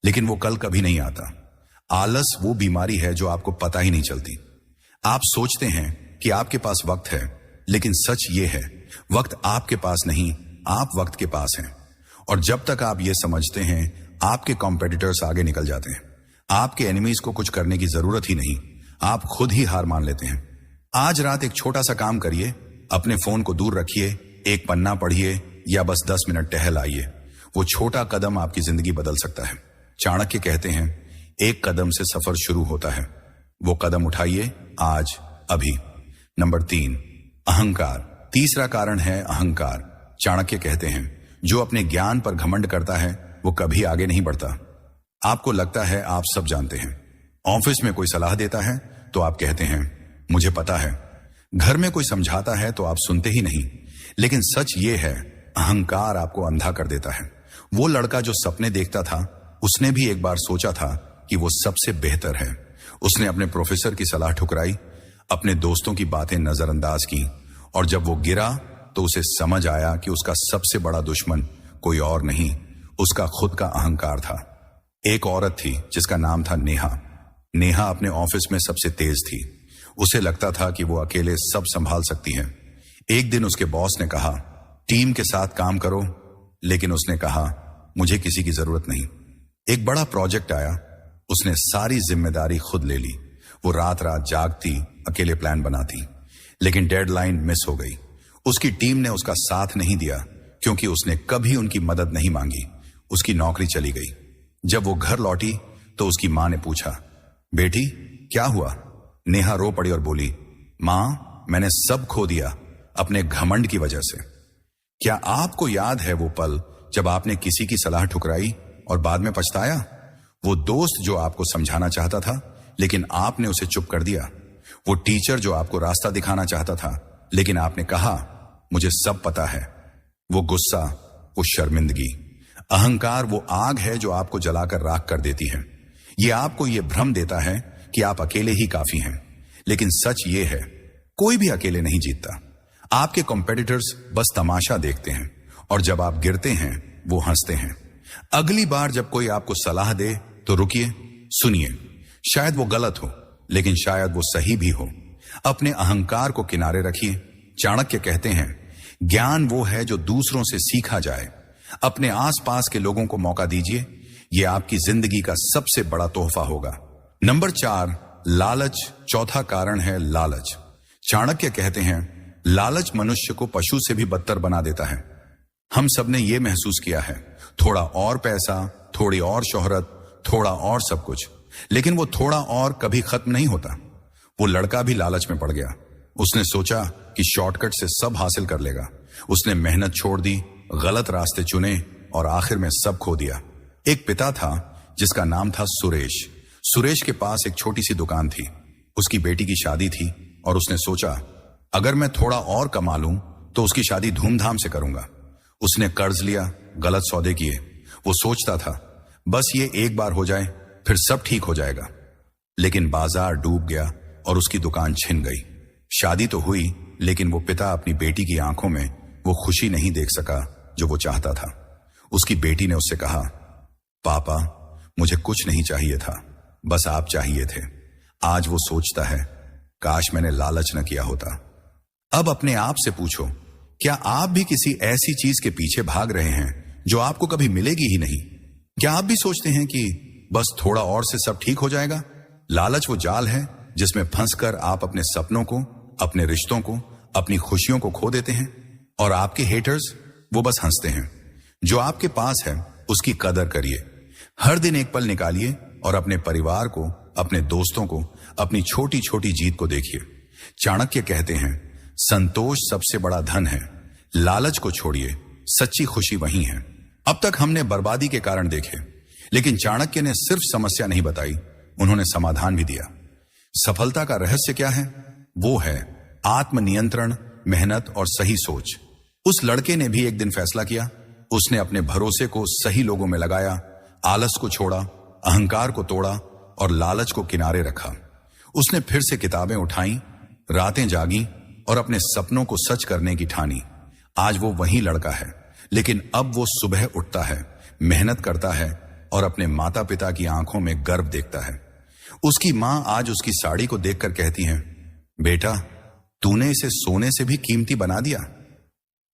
लेकिन वो कल कभी नहीं आता। आलस वो बीमारी है जो आपको पता ही नहीं चलती। आप सोचते हैं कि आपके पास वक्त है, लेकिन सच ये है, वक्त आपके पास नहीं, आप वक्त के पास हैं। और जब तक आप ये समझते हैं, आपके कॉम्पिटिटर्स आगे निकल जाते हैं। आपके एनिमीज को कुछ करने की जरूरत ही नहीं, आप खुद ही हार मान लेते हैं। आज रात एक छोटा सा काम करिए, अपने फोन को दूर रखिए, एक पन्ना पढ़िए या बस 10 मिनट टहल आइए। वो छोटा कदम आपकी जिंदगी बदल सकता है। चाणक्य कहते हैं, एक कदम से सफर शुरू होता है। वो कदम उठाइए आज, अभी। नंबर 3, अहंकार। तीसरा कारण है अहंकार। चाणक्य कहते हैं, जो अपने ज्ञान पर घमंड करता है वो कभी आगे नहीं बढ़ता। आपको लगता है आप सब जानते हैं। ऑफिस में कोई सलाह देता है तो आप कहते हैं मुझे पता है। घर में कोई समझाता है तो आप सुनते ही नहीं। लेकिन सच ये है, अहंकार आपको अंधा कर देता है। वो लड़का जो सपने देखता था, उसने भी एक बार सोचा था कि वो सबसे बेहतर है। उसने अपने प्रोफेसर की सलाह ठुकराई, अपने दोस्तों की बातें नजरअंदाज की, और जब वो गिरा तो उसे समझ आया कि उसका सबसे बड़ा दुश्मन कोई और नहीं, उसका खुद का अहंकार था। एक औरत थी जिसका नाम था नेहा। नेहा अपने ऑफिस में सबसे तेज थी। उसे लगता था कि वो अकेले सब संभाल सकती है। एक दिन उसके बॉस ने कहा टीम के साथ काम करो, लेकिन उसने कहा मुझे किसी की जरूरत नहीं। एक बड़ा प्रोजेक्ट आया, उसने सारी जिम्मेदारी खुद ले ली। वो रात रात जागती, अकेले प्लान बनाती, लेकिन डेडलाइन मिस हो गई। उसकी टीम ने उसका साथ नहीं दिया क्योंकि उसने कभी उनकी मदद नहीं मांगी। उसकी नौकरी चली गई। जब वो घर लौटी तो उसकी मां ने पूछा बेटी क्या हुआ? नेहा रो पड़ी और बोली मां, मैंने सब खो दिया अपने घमंड की वजह से। क्या आपको याद है वो पल जब आपने किसी की सलाह ठुकराई और बाद में पछताया? वो दोस्त जो आपको समझाना चाहता था लेकिन आपने उसे चुप कर दिया। वो टीचर जो आपको रास्ता दिखाना चाहता था लेकिन आपने कहा मुझे सब पता है। वो गुस्सा, वो शर्मिंदगी। अहंकार वो आग है जो आपको जलाकर राख कर देती है। ये आपको ये भ्रम देता है कि आप अकेले ही काफी हैं, लेकिन सच ये है कोई भी अकेले नहीं जीतता। आपके कॉम्पिटिटर्स बस तमाशा देखते हैं और जब आप गिरते हैं वो हंसते हैं। अगली बार जब कोई आपको सलाह दे तो रुकिए, सुनिए। शायद वो गलत हो, लेकिन शायद वो सही भी हो। अपने अहंकार को किनारे रखिए। चाणक्य कहते हैं ज्ञान वो है जो दूसरों से सीखा जाए। अपने आसपास के लोगों को मौका दीजिए, ये आपकी जिंदगी का सबसे बड़ा तोहफा होगा। नंबर 4, लालच चौथा कारण है लालच। चाणक्य कहते हैं लालच मनुष्य को पशु से भी बदतर बना देता है। हम सब ने यह महसूस किया है, थोड़ा और पैसा, थोड़ी और शोहरत, थोड़ा और सब कुछ, लेकिन वो थोड़ा और कभी खत्म नहीं होता। वो लड़का भी लालच में पड़ गया। उसने सोचा कि शॉर्टकट से सब हासिल कर लेगा। उसने मेहनत छोड़ दी, गलत रास्ते चुने और आखिर में सब खो दिया। एक पिता था जिसका नाम था सुरेश। सुरेश के पास एक छोटी सी दुकान थी। उसकी बेटी की शादी थी और उसने सोचा अगर मैं थोड़ा और कमा लूं तो उसकी शादी धूमधाम से करूंगा। उसने कर्ज लिया, गलत सौदे किए। वो सोचता था बस ये एक बार हो जाए फिर सब ठीक हो जाएगा। लेकिन बाजार डूब गया और उसकी दुकान छिन गई। शादी तो हुई, लेकिन वो पिता अपनी बेटी की आंखों में वो खुशी नहीं देख सका जो वो चाहता था। उसकी बेटी ने उससे कहा पापा, मुझे कुछ नहीं चाहिए था, बस आप चाहिए थे। आज वो सोचता है काश मैंने लालच न किया होता। अब अपने आप से पूछो, क्या आप भी किसी ऐसी चीज के पीछे भाग रहे हैं जो आपको कभी मिलेगी ही नहीं? क्या आप भी सोचते हैं कि बस थोड़ा और से सब ठीक हो जाएगा? लालच वो जाल है जिसमें फंसकर आप अपने सपनों को, अपने रिश्तों को, अपनी खुशियों को खो देते हैं। और आपके हेटर्स वो बस हंसते हैं। जो आपके पास है उसकी कदर करिए। हर दिन एक पल निकालिए और अपने परिवार को, अपने दोस्तों को, अपनी छोटी छोटी जीत को देखिए। चाणक्य कहते हैं संतोष सबसे बड़ा धन है। लालच को छोड़िए, सच्ची खुशी वही है। अब तक हमने बर्बादी के कारण देखे, लेकिन चाणक्य ने सिर्फ समस्या नहीं बताई, उन्होंने समाधान भी दिया। सफलता का रहस्य क्या है? वो है आत्मनियंत्रण, मेहनत और सही सोच। उस लड़के ने भी एक दिन फैसला किया। उसने अपने भरोसे को सही लोगों में लगाया, आलस को छोड़ा, अहंकार को तोड़ा और लालच को किनारे रखा। उसने फिर से किताबें उठाई, रातें जागी और अपने सपनों को सच करने की ठानी। आज वो वही लड़का है, लेकिन अब वो सुबह उठता है, मेहनत करता है और अपने माता पिता की आंखों में गर्व देखता है। उसकी मां आज उसकी साड़ी को देखकर कहती है बेटा, तूने इसे सोने से भी कीमती बना दिया।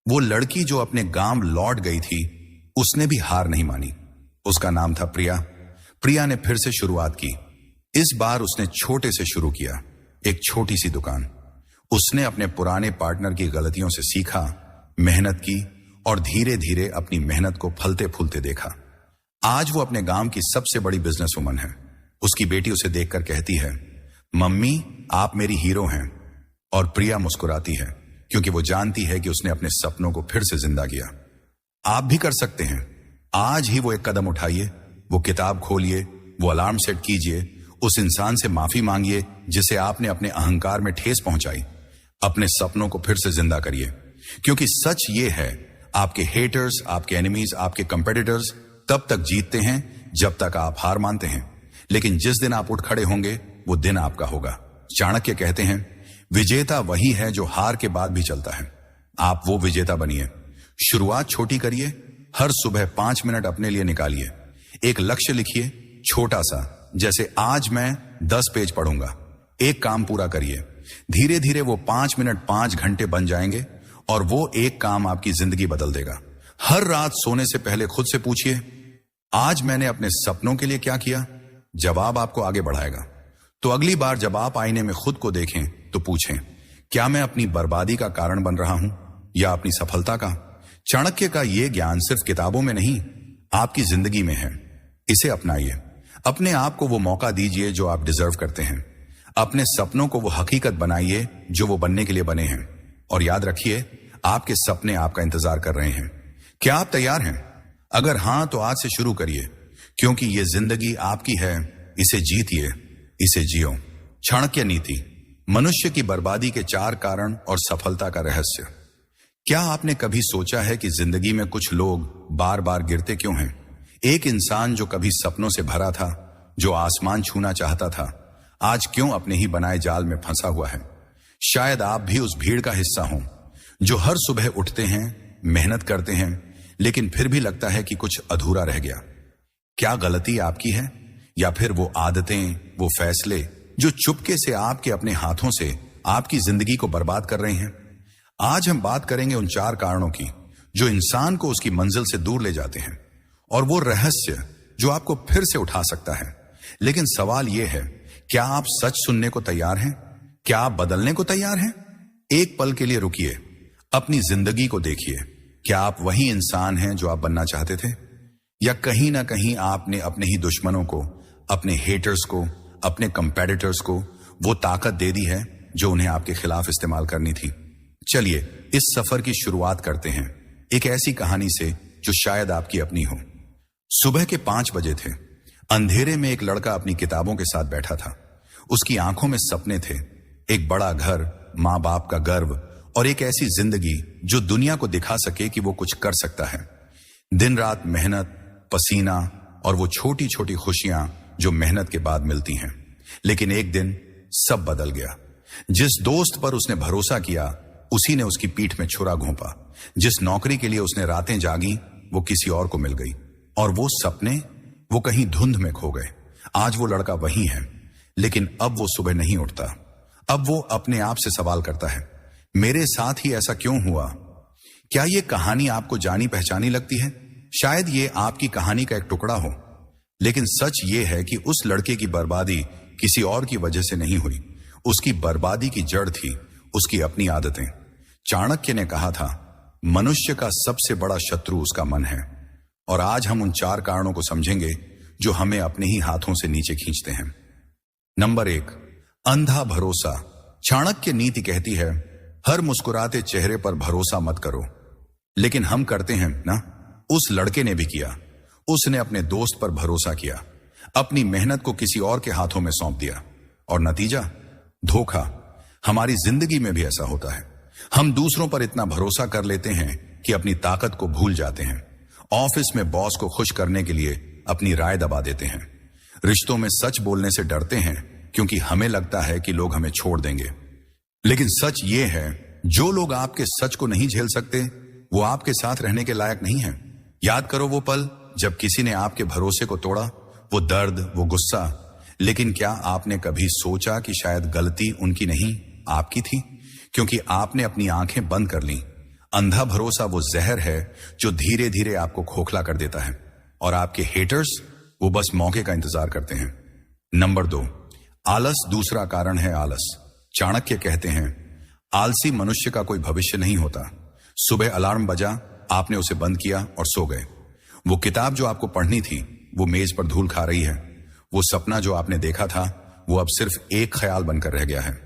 वो लड़की जो अपने गांव लौट गई थी, उसने भी हार नहीं मानी। उसका नाम था प्रिया। प्रिया ने फिर से शुरुआत की। इस बार उसने छोटे से शुरू किया, एक छोटी सी दुकान। उसने अपने पुराने पार्टनर की गलतियों से सीखा, मेहनत की और धीरे धीरे अपनी मेहनत को फलते फूलते देखा। आज वो अपने गांव की सबसे बड़ी बिजनेस वुमन है। उसकी बेटी उसे देखकर कहती है मम्मी, आप मेरी हीरो हैं। और प्रिया मुस्कुराती है क्योंकि वो जानती है कि उसने अपने सपनों को फिर से जिंदा किया। आप भी कर सकते हैं। आज ही वो एक कदम उठाइए, वो किताब खोलिए, वो अलार्म सेट कीजिए, उस इंसान से माफी मांगिए जिसे आपने अपने अहंकार में ठेस पहुंचाई। अपने सपनों को फिर से जिंदा करिए, क्योंकि सच ये है, आपके हेटर्स, आपके एनिमीज, आपके कंपेटिटर्स तब तक जीतते हैं जब तक आप हार मानते हैं। लेकिन जिस दिन आप उठ खड़े होंगे वो दिन आपका होगा। चाणक्य कहते हैं, विजेता वही है जो हार के बाद भी चलता है। आप वो विजेता बनिए। शुरुआत छोटी करिए। हर सुबह 5 मिनट अपने लिए निकालिए। एक लक्ष्य लिखिए, छोटा सा, जैसे आज मैं 10 पेज पढ़ूंगा। एक काम पूरा करिए। धीरे धीरे वो 5 मिनट 5 घंटे बन जाएंगे और वो एक काम आपकी जिंदगी बदल देगा। हर रात सोने से पहले खुद से पूछिए, आज मैंने अपने सपनों के लिए क्या किया? जवाब आपको आगे बढ़ाएगा। तो अगली बार जब आप आईने में खुद को देखें तो पूछें, क्या मैं अपनी बर्बादी का कारण बन रहा हूं या अपनी सफलता का? चाणक्य का यह ज्ञान सिर्फ किताबों में नहीं, आपकी जिंदगी में है। इसे अपनाइए। अपने आप को वो मौका दीजिए जो आप डिजर्व करते हैं। अपने सपनों को वो हकीकत बनाइए जो वो बनने के लिए बने हैं। और याद रखिए, आपके सपने आपका इंतजार कर रहे हैं। क्या आप तैयार हैं? अगर हां तो आज से शुरू करिए, क्योंकि ये जिंदगी आपकी है। इसे जीतिए, इसे जियो। चाणक्य नीति, मनुष्य की बर्बादी के 4 कारण और सफलता का रहस्य। क्या आपने कभी सोचा है कि जिंदगी में कुछ लोग बार बार गिरते क्यों हैं? एक इंसान जो कभी सपनों से भरा था, जो आसमान छूना चाहता था, आज क्यों अपने ही बनाए जाल में फंसा हुआ है? शायद आप भी उस भीड़ का हिस्सा हों, जो हर सुबह उठते हैं, मेहनत करते हैं, लेकिन फिर भी लगता है कि कुछ अधूरा रह गया। क्या गलती आपकी है, या फिर वो आदतें, वो फैसले जो चुपके से आपके अपने हाथों से आपकी जिंदगी को बर्बाद कर रहे हैं? आज हम बात करेंगे उन 4 कारणों की जो इंसान को उसकी मंजिल से दूर ले जाते हैं, और वो रहस्य जो आपको फिर से उठा सकता है। लेकिन सवाल यह है, क्या आप सच सुनने को तैयार हैं? क्या आप बदलने को तैयार हैं? एक पल के लिए रुकिए, अपनी जिंदगी को देखिए। क्या आप वही इंसान हैं जो आप बनना चाहते थे, या कहीं ना कहीं आपने अपने ही दुश्मनों को, अपने हेटर्स को, अपने कंपेटिटर्स को वो ताकत दे दी है जो उन्हें आपके खिलाफ इस्तेमाल करनी थी? चलिए इस सफर की शुरुआत करते हैं, एक ऐसी कहानी से जो शायद आपकी अपनी हो। सुबह के 5 बजे थे। अंधेरे में एक लड़का अपनी किताबों के साथ बैठा था। उसकी आंखों में सपने थे, एक बड़ा घर, माँ बाप का गर्व, और एक ऐसी जिंदगी जो दुनिया को दिखा सके कि वो कुछ कर सकता है। दिन रात मेहनत, पसीना और वो छोटी छोटी खुशियां जो मेहनत के बाद मिलती हैं। लेकिन एक दिन सब बदल गया। जिस दोस्त पर उसने भरोसा किया, उसी ने उसकी पीठ में छुरा घोंपा। जिस नौकरी के लिए उसने रातें जागी, वो किसी और को मिल गई। और वो सपने, वो कहीं धुंध में खो गए। आज वो लड़का वही है, लेकिन अब वो सुबह नहीं उठता। अब वो अपने आप से सवाल करता है, मेरे साथ ही ऐसा क्यों हुआ? क्या ये कहानी आपको जानी पहचानी लगती है? शायद ये आपकी कहानी का एक टुकड़ा हो, लेकिन सच ये है कि उस लड़के की बर्बादी किसी और की वजह से नहीं हुई। उसकी बर्बादी की जड़ थी उसकी अपनी आदतें। चाणक्य ने कहा था, मनुष्य का सबसे बड़ा शत्रु उसका मन है। और आज हम उन 4 कारणों को समझेंगे जो हमें अपने ही हाथों से नीचे खींचते हैं। नंबर 1, अंधा भरोसा। चाणक्य नीति कहती है, हर मुस्कुराते चेहरे पर भरोसा मत करो। लेकिन हम करते हैं ना? उस लड़के ने भी किया। उसने अपने दोस्त पर भरोसा किया, अपनी मेहनत को किसी और के हाथों में सौंप दिया, और नतीजा धोखा। हमारी जिंदगी में भी ऐसा होता है। हम दूसरों पर इतना भरोसा कर लेते हैं कि अपनी ताकत को भूल जाते हैं। ऑफिस में बॉस को खुश करने के लिए अपनी राय दबा देते हैं। रिश्तों में सच बोलने से डरते हैं क्योंकि हमें लगता है कि लोग हमें छोड़ देंगे। लेकिन सच ये है, जो लोग आपके सच को नहीं झेल सकते, वो आपके साथ रहने के लायक नहीं है। याद करो वो पल जब किसी ने आपके भरोसे को तोड़ा, वो दर्द, वो गुस्सा। लेकिन क्या आपने कभी सोचा कि शायद गलती उनकी नहीं, आपकी थी? क्योंकि आपने अपनी आंखें बंद कर ली। अंधा भरोसा वो जहर है जो धीरे धीरे आपको खोखला कर देता है, और आपके हेटर्स वो बस मौके का इंतजार करते हैं। नंबर 2, आलस दूसरा कारण है आलस। चाणक्य कहते हैं, आलसी मनुष्य का कोई भविष्य नहीं होता। सुबह अलार्म बजा, आपने उसे बंद किया और सो गए। वो किताब जो आपको पढ़नी थी, वो मेज पर धूल खा रही है। वो सपना जो आपने देखा था, वो अब सिर्फ एक ख्याल बनकर रह गया है।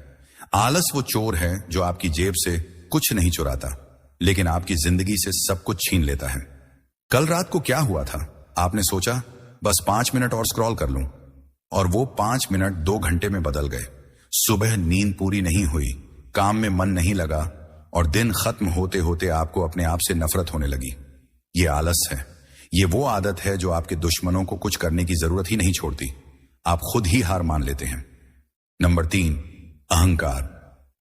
आलस वो चोर है जो आपकी जेब से कुछ नहीं चुराता, लेकिन आपकी जिंदगी से सब कुछ छीन लेता है। कल रात को क्या हुआ था? आपने सोचा बस 5 मिनट और स्क्रॉल कर लूं, और वो 5 मिनट 2 घंटे में बदल गए। सुबह नींद पूरी नहीं हुई, काम में मन नहीं लगा, और दिन खत्म होते होते आपको अपने आप से नफरत होने लगी। ये आलस है। ये वो आदत है जो आपके दुश्मनों को कुछ करने की जरूरत ही नहीं छोड़ती। आप खुद ही हार मान लेते हैं। नंबर 3, अहंकार।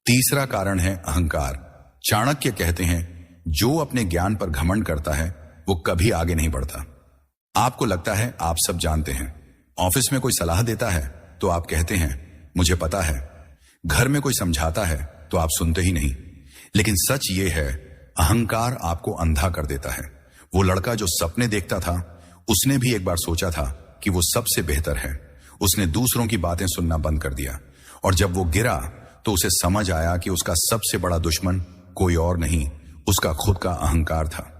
तीसरा कारण है अहंकार। चाणक्य कहते हैं, जो अपने ज्ञान पर घमंड करता है वो कभी आगे नहीं बढ़ता। आपको लगता है आप सब जानते हैं। ऑफिस में कोई सलाह देता है तो आप कहते हैं मुझे पता है। घर में कोई समझाता है तो आप सुनते ही नहीं। लेकिन सच ये है, अहंकार आपको अंधा कर देता है। वो लड़का जो सपने देखता था, उसने भी एक बार सोचा था कि वो सबसे बेहतर है। उसने दूसरों की बातें सुनना बंद कर दिया, और जब वो गिरा तो उसे समझ आया कि उसका सबसे बड़ा दुश्मन कोई और नहीं, उसका खुद का अहंकार था।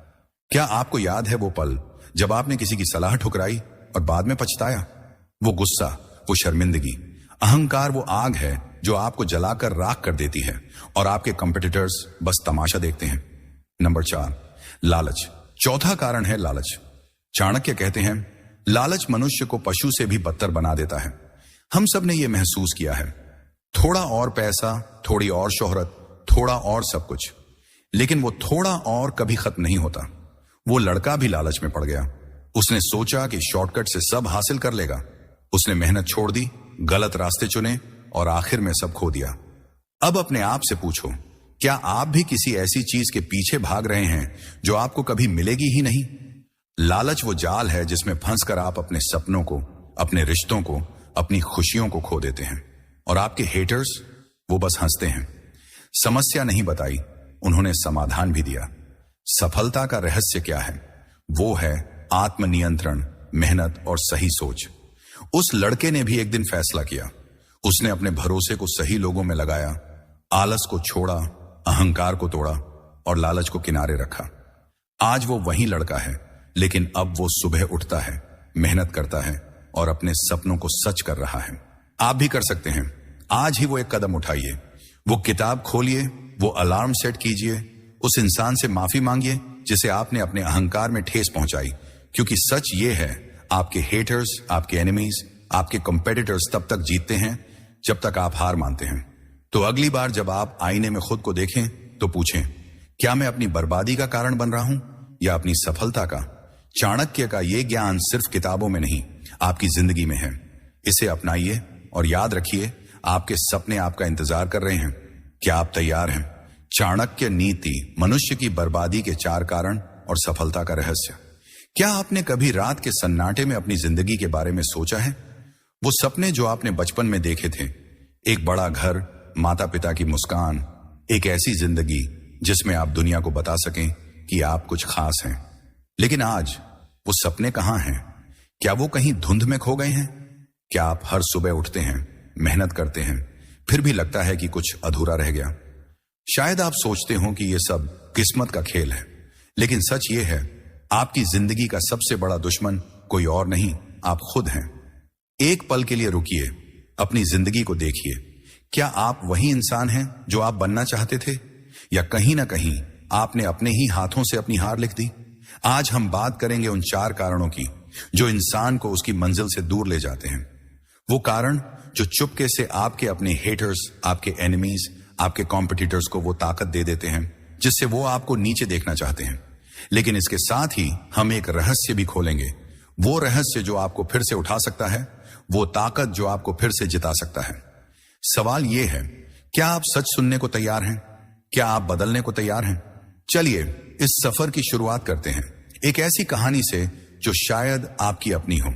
क्या आपको याद है वो पल जब आपने किसी की सलाह ठुकराई और बाद में पछताया? वो गुस्सा, वो शर्मिंदगी। अहंकार वो आग है जो आपको जलाकर राख कर देती है, और आपके कंपेटिटर्स बस तमाशा देखते हैं। नंबर 4, लालच। चौथा कारण है लालच। चाणक्य कहते हैं, लालच मनुष्य को पशु से भी बदतर बना देता है। हम सब ने यह महसूस किया है। थोड़ा और पैसा, थोड़ी और शोहरत, थोड़ा और सब कुछ। लेकिन वो थोड़ा और कभी खत्म नहीं होता। वो लड़का भी लालच में पड़ गया। उसने सोचा कि शॉर्टकट से सब हासिल कर लेगा। उसने मेहनत छोड़ दी, गलत रास्ते चुने, और आखिर में सब खो दिया। अब अपने आप से पूछो, क्या आप भी किसी ऐसी चीज के पीछे भाग रहे हैं जो आपको कभी मिलेगी ही नहीं? लालच वो जाल है जिसमें फंसकर आप अपने सपनों को, अपने रिश्तों को, अपनी खुशियों को खो देते हैं, और आपके हेटर्स वो बस हंसते हैं। समस्या नहीं बताई, उन्होंने समाधान भी दिया। सफलता का रहस्य क्या है? वो है आत्मनियंत्रण, मेहनत और सही सोच। उस लड़के ने भी एक दिन फैसला किया। उसने अपने भरोसे को सही लोगों में लगाया, आलस को छोड़ा, अहंकार को तोड़ा, और लालच को किनारे रखा। आज वो वही लड़का है, लेकिन अब वो सुबह उठता है, मेहनत करता है, और अपने सपनों को सच कर रहा है। आप भी कर सकते हैं। आज ही वो एक कदम उठाइए। वो किताब खोलिए, वो अलार्म सेट कीजिए, उस इंसान से माफी मांगिए जिसे आपने अपने अहंकार में ठेस पहुंचाई। क्योंकि सच ये है, आपके हेटर्स, आपके एनिमीज, आपके कंपेटिटर्स तब तक जीतते हैं जब तक आप हार मानते हैं। तो अगली बार जब आप आईने में खुद को देखें तो पूछें, क्या मैं अपनी बर्बादी का कारण बन रहा हूं या अपनी सफलता का? चाणक्य का यह ज्ञान सिर्फ किताबों में नहीं, आपकी जिंदगी में है। इसे अपनाइए और याद रखिए, आपके सपने आपका इंतजार कर रहे हैं। क्या आप तैयार हैं? चाणक्य नीति, मनुष्य की बर्बादी के 4 कारण और सफलता का रहस्य। क्या आपने कभी रात के सन्नाटे में अपनी जिंदगी के बारे में सोचा है? वो सपने जो आपने बचपन में देखे थे, एक बड़ा घर, माता पिता की मुस्कान, एक ऐसी जिंदगी जिसमें आप दुनिया को बता सकें कि आप कुछ खास हैं। लेकिन आज वो सपने कहां हैं? क्या वो कहीं धुंध में खो गए हैं? क्या आप हर सुबह उठते हैं, मेहनत करते हैं, फिर भी लगता है कि कुछ अधूरा रह गया? शायद आप सोचते हो कि यह सब किस्मत का खेल है, लेकिन सच ये है, आपकी जिंदगी का सबसे बड़ा दुश्मन कोई और नहीं, आप खुद हैं। एक पल के लिए रुकिए, अपनी जिंदगी को देखिए। क्या आप वही इंसान हैं जो आप बनना चाहते थे, या कहीं ना कहीं आपने अपने ही हाथों से अपनी हार लिख दी? आज हम बात करेंगे उन 4 कारणों की जो इंसान को उसकी मंजिल से दूर ले जाते हैं। वो कारण जो चुपके से आपके अपने हेटर्स, आपके एनिमीज, आपके कॉम्पिटिटर्स को वो ताकत दे देते हैं जिससे वो आपको नीचे देखना चाहते हैं। लेकिन इसके साथ ही हम एक रहस्य भी खोलेंगे, वो रहस्य जो आपको फिर से उठा सकता है, वो ताकत जो आपको फिर से जिता सकता है। सवाल ये है, क्या आप सच सुनने को तैयार हैं? क्या आप बदलने को तैयार हैं? चलिए इस सफर की शुरुआत करते हैं, एक ऐसी कहानी से जो शायद आपकी अपनी हो।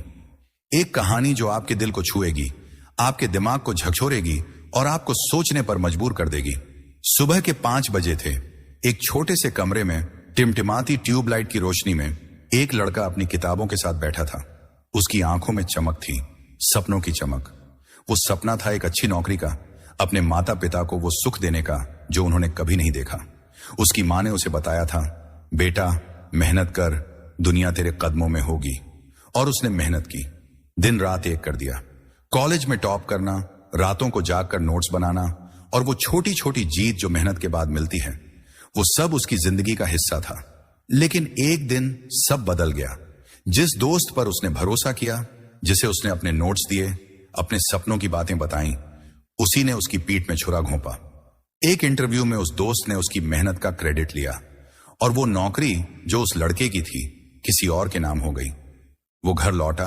एक कहानी जो आपके दिल को छुएगी, आपके दिमाग को झकझोरेगी और आपको सोचने पर मजबूर कर देगी। सुबह के 5 बजे थे। एक छोटे से कमरे में टिमटिमाती ट्यूबलाइट की रोशनी में एक लड़का अपनी किताबों के साथ बैठा था। उसकी आंखों में चमक थी, सपनों की चमक। वो सपना था एक अच्छी नौकरी का, अपने माता पिता को वो सुख देने का जो उन्होंने कभी नहीं देखा। उसकी माँ ने उसे बताया था, बेटा मेहनत कर, दुनिया तेरे कदमों में होगी। और उसने मेहनत की, दिन रात एक कर दिया। कॉलेज में टॉप करना, रातों को जागकर नोट्स बनाना, और वो छोटी छोटी जीत जो मेहनत के बाद मिलती है, वो सब उसकी जिंदगी का हिस्सा था। लेकिन एक दिन सब बदल गया। जिस दोस्त पर उसने भरोसा किया, जिसे उसने अपने नोट्स दिए, अपने सपनों की बातें बताई, उसी ने उसकी पीठ में छुरा घोंपा। एक इंटरव्यू में उस दोस्त ने उसकी मेहनत का क्रेडिट लिया और वो नौकरी जो उस लड़के की थी किसी और के नाम हो गई। वो घर लौटा,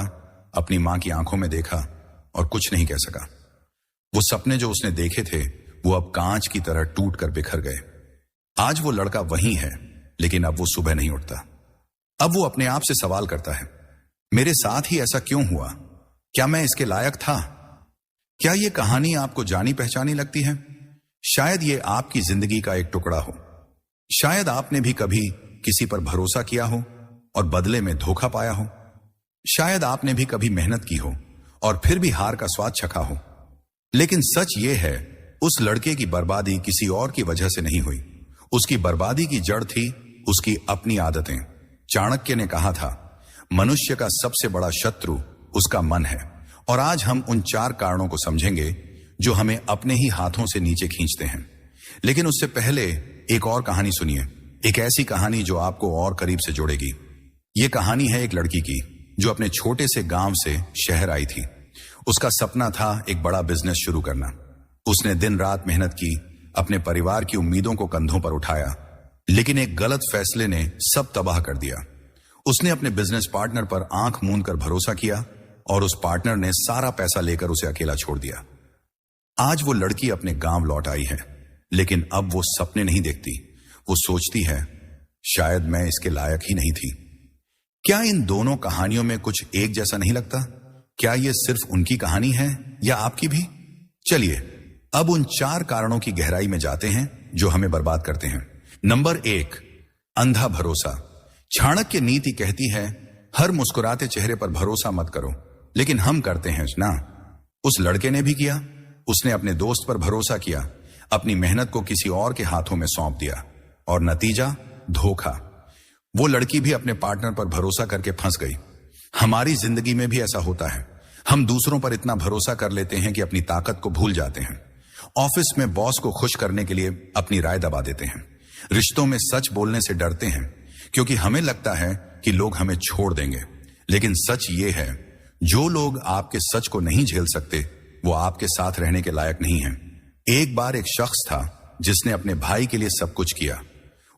अपनी मां की आंखों में देखा और कुछ नहीं कह सका। वो सपने जो उसने देखे थे वो अब कांच की तरह टूट कर बिखर गए। आज वो लड़का वही है, लेकिन अब वो सुबह नहीं उठता। अब वो अपने आप से सवाल करता है, मेरे साथ ही ऐसा क्यों हुआ? क्या मैं इसके लायक था? क्या ये कहानी आपको जानी पहचानी लगती है? शायद ये आपकी जिंदगी का एक टुकड़ा हो। शायद आपने भी कभी किसी पर भरोसा किया हो और बदले में धोखा पाया हो। शायद आपने भी कभी मेहनत की हो और फिर भी हार का स्वाद चखा हो। लेकिन सच ये है, उस लड़के की बर्बादी किसी और की वजह से नहीं हुई। उसकी बर्बादी की जड़ थी उसकी अपनी आदतें। चाणक्य ने कहा था, मनुष्य का सबसे बड़ा शत्रु उसका मन है। और आज हम उन 4 कारणों को समझेंगे जो हमें अपने ही हाथों से नीचे खींचते हैं। लेकिन उससे पहले एक और कहानी सुनिए, एक ऐसी कहानी जो आपको और करीब से जोड़ेगी। ये कहानी है एक लड़की की जो अपने छोटे से गांव से शहर आई थी। उसका सपना था एक बड़ा बिजनेस शुरू करना। उसने दिन रात मेहनत की, अपने परिवार की उम्मीदों को कंधों पर उठाया, लेकिन एक गलत फैसले ने सब तबाह कर दिया। उसने अपने बिजनेस पार्टनर पर आंख मूंद कर भरोसा किया और उस पार्टनर ने सारा पैसा लेकर उसे अकेला छोड़ दिया। आज वो लड़की अपने गांव लौट आई है, लेकिन अब वो सपने नहीं देखती। वो सोचती है, शायद मैं इसके लायक ही नहीं थी। क्या इन दोनों कहानियों में कुछ एक जैसा नहीं लगता? क्या ये सिर्फ उनकी कहानी है या आपकी भी? चलिए अब उन 4 कारणों की गहराई में जाते हैं जो हमें बर्बाद करते हैं। नंबर 1, अंधा भरोसा। चाणक्य नीति कहती है, हर मुस्कुराते चेहरे पर भरोसा मत करो, लेकिन हम करते हैं ना। उस लड़के ने भी किया। उसने अपने दोस्त पर भरोसा किया, अपनी मेहनत को किसी और के हाथों में सौंप दिया और नतीजा धोखा। वो लड़की भी अपने पार्टनर पर भरोसा करके फंस गई। हमारी जिंदगी में भी ऐसा होता है। हम दूसरों पर इतना भरोसा कर लेते हैं कि अपनी ताकत को भूल जाते हैं। ऑफिस में बॉस को खुश करने के लिए अपनी राय दबा देते हैं। रिश्तों में सच बोलने से डरते हैं क्योंकि हमें लगता है कि लोग हमें छोड़ देंगे। लेकिन सच ये है, जो लोग आपके सच को नहीं झेल सकते वो आपके साथ रहने के लायक नहीं है। एक बार एक शख्स था जिसने अपने भाई के लिए सब कुछ किया।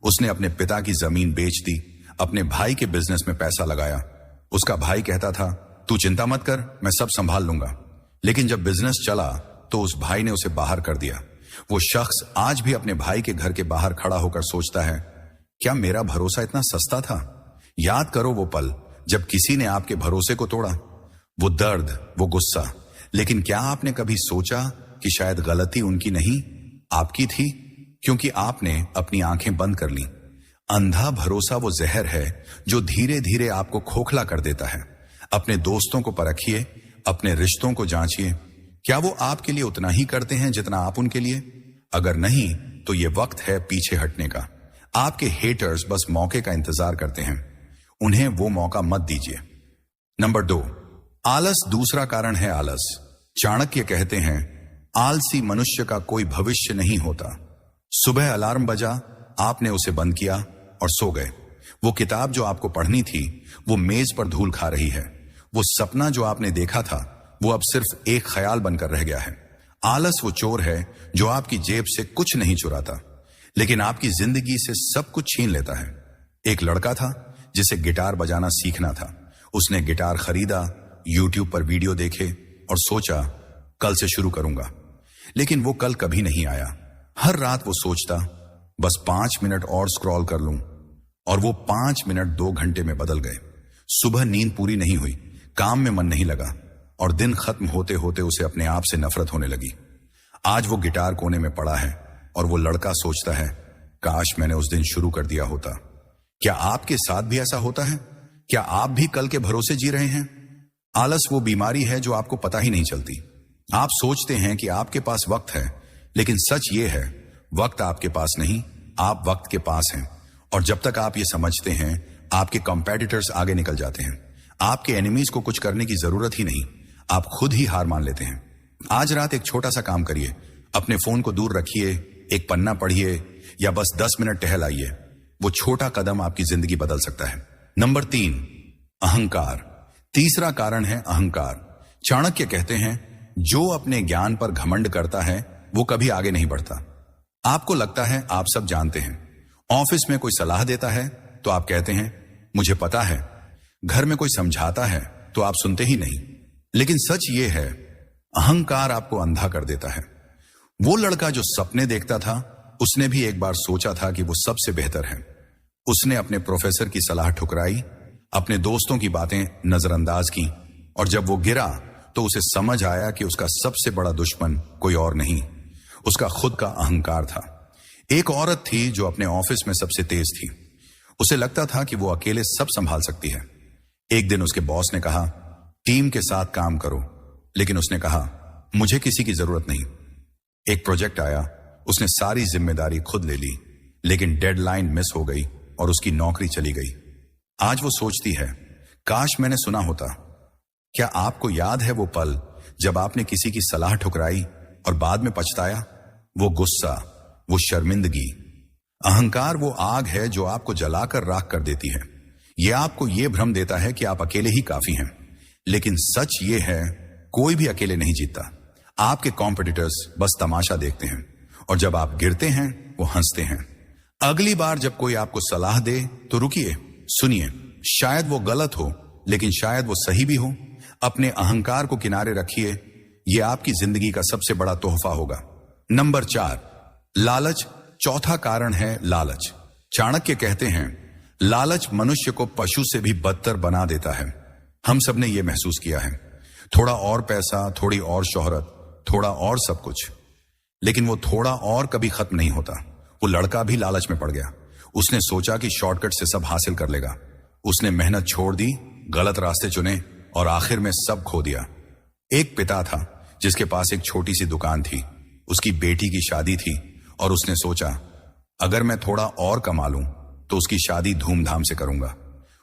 उसने अपने पिता की जमीन बेच दी, अपने भाई के बिजनेस में पैसा लगाया। उसका भाई कहता था, तू चिंता मत कर, मैं सब संभाल लूंगा। लेकिन जब बिजनेस चला तो उस भाई ने उसे बाहर कर दिया। वो शख्स आज भी अपने भाई के घर के बाहर खड़ा होकर सोचता है, क्या मेरा भरोसा इतना सस्ता था? याद करो वो पल जब किसी ने आपके भरोसे को तोड़ा, वो दर्द, वो गुस्सा। लेकिन क्या आपने कभी सोचा कि शायद गलती उनकी नहीं, आपकी थी, क्योंकि आपने अपनी आंखें बंद कर ली। अंधा भरोसा वो जहर है जो धीरे धीरे आपको खोखला कर देता है। अपने दोस्तों को परखिए, अपने रिश्तों को जांचिए। क्या वो आपके लिए उतना ही करते हैं जितना आप उनके लिए? अगर नहीं तो ये वक्त है पीछे हटने का। आपके हेटर्स बस मौके का इंतजार करते हैं, उन्हें वो मौका मत दीजिए। नंबर 2, आलस। दूसरा कारण है आलस। चाणक्य कहते हैं, आलसी मनुष्य का कोई भविष्य नहीं होता। सुबह अलार्म बजा, आपने उसे बंद किया और सो गए। वो किताब जो आपको पढ़नी थी वो मेज पर धूल खा रही है। वो सपना जो आपने देखा था वो अब सिर्फ एक ख्याल बनकर रह गया है। आलस वो चोर है जो आपकी जेब से कुछ नहीं चुराता, लेकिन आपकी जिंदगी से सब कुछ छीन लेता है। एक लड़का था जिसे गिटार बजाना सीखना था। उसने गिटार खरीदा, यूट्यूब पर वीडियो देखे और सोचा कल से शुरू करूंगा। लेकिन वो कल कभी नहीं आया। हर रात वो सोचता, बस 5 मिनट और स्क्रॉल कर लूं, और वो 5 मिनट 2 घंटे में बदल गए। सुबह नींद पूरी नहीं हुई, काम में मन नहीं लगा और दिन खत्म होते होते उसे अपने आप से नफरत होने लगी। आज वो गिटार कोने में पड़ा है और वो लड़का सोचता है, काश मैंने उस दिन शुरू कर दिया होता। क्या आपके साथ भी ऐसा होता है? क्या आप भी कल के भरोसे जी रहे हैं? आलस वो बीमारी है जो आपको पता ही नहीं चलती। आप सोचते हैं कि आपके पास वक्त है, लेकिन सच ये है, वक्त आपके पास नहीं, आप वक्त के पास हैं। और जब तक आप ये समझते हैं, आपके कंपेटिटर्स आगे निकल जाते हैं। आपके एनिमीज को कुछ करने की जरूरत ही नहीं, आप खुद ही हार मान लेते हैं। आज रात एक छोटा सा काम करिए, अपने फोन को दूर रखिए, एक पन्ना पढ़िए या बस 10 मिनट टहल आइए। वो छोटा कदम आपकी जिंदगी बदल सकता है। नंबर 3, अहंकार। तीसरा कारण है अहंकार। चाणक्य कहते हैं, जो अपने ज्ञान पर घमंड करता है वो कभी आगे नहीं बढ़ता। आपको लगता है आप सब जानते हैं। ऑफिस में कोई सलाह देता है तो आप कहते हैं मुझे पता है। घर में कोई समझाता है तो आप सुनते ही नहीं। लेकिन सच ये है, अहंकार आपको अंधा कर देता है। वो लड़का जो सपने देखता था, उसने भी एक बार सोचा था कि वो सबसे बेहतर है। उसने अपने प्रोफेसर की सलाह ठुकराई, अपने दोस्तों की बातें नजरअंदाज की, और जब वो गिरा तो उसे समझ आया कि उसका सबसे बड़ा दुश्मन कोई और नहीं, उसका खुद का अहंकार था। एक औरत थी जो अपने ऑफिस में सबसे तेज थी। उसे लगता था कि वो अकेले सब संभाल सकती है। एक दिन उसके बॉस ने कहा, टीम के साथ काम करो, लेकिन उसने कहा मुझे किसी की जरूरत नहीं। एक प्रोजेक्ट आया, उसने सारी जिम्मेदारी खुद ले ली, लेकिन डेडलाइन मिस हो गई और उसकी नौकरी चली गई। आज वो सोचती है, काश मैंने सुना होता। क्या आपको याद है वो पल जब आपने किसी की सलाह ठुकराई और बाद में पछताया? वो गुस्सा, वो शर्मिंदगी। अहंकार वो आग है जो आपको जलाकर राख कर देती है। यह आपको यह भ्रम देता है कि आप अकेले ही काफी हैं, लेकिन सच ये है, कोई भी अकेले नहीं जीतता। आपके कॉम्पिटिटर्स बस तमाशा देखते हैं, और जब आप गिरते हैं वो हंसते हैं। अगली बार जब कोई आपको सलाह दे तो रुकिए, सुनिए। शायद वो गलत हो, लेकिन शायद वो सही भी हो। अपने अहंकार को किनारे रखिए, यह आपकी जिंदगी का सबसे बड़ा तोहफा होगा। नंबर 4, लालच। चौथा कारण है लालच। चाणक्य कहते हैं, लालच मनुष्य को पशु से भी बदतर बना देता है। हम सब ने यह महसूस किया है। थोड़ा और पैसा, थोड़ी और शोहरत, थोड़ा और सब कुछ, लेकिन वो थोड़ा और कभी खत्म नहीं होता। वो लड़का भी लालच में पड़ गया। उसने सोचा कि शॉर्टकट से सब हासिल कर लेगा। उसने मेहनत छोड़ दी, गलत रास्ते चुने और आखिर में सब खो दिया। एक पिता था जिसके पास एक छोटी सी दुकान थी। उसकी बेटी की शादी थी और उसने सोचा, अगर मैं थोड़ा और कमा लूं तो उसकी शादी धूमधाम से करूंगा।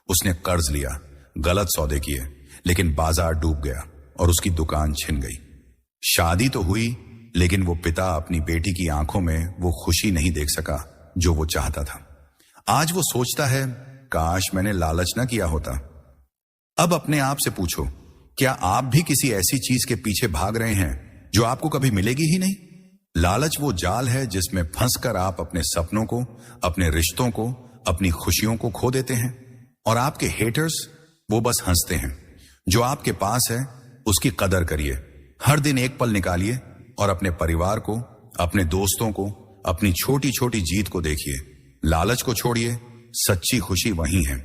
उसने कर्ज लिया, गलत सौदे किए, लेकिन बाजार डूब गया और उसकी दुकान छिन गई। शादी तो हुई, लेकिन वो पिता अपनी बेटी की आंखों में वो खुशी नहीं देख सका जो वो चाहता था। आज वो सोचता है, काश मैंने लालच न किया होता। अब अपने आप से पूछो, क्या आप भी किसी ऐसी चीज के पीछे भाग रहे हैं जो आपको कभी मिलेगी ही नहीं? लालच वो जाल है जिसमें फंसकर आप अपने सपनों को, अपने रिश्तों को, अपनी खुशियों को खो देते हैं। और आपके हेटर्स वो बस हंसते हैं। जो आपके पास है उसकी कदर करिए। हर दिन एक पल निकालिए और अपने परिवार को, अपने दोस्तों को, अपनी छोटी छोटी जीत को देखिए। लालच को छोड़िए, सच्ची खुशी वही है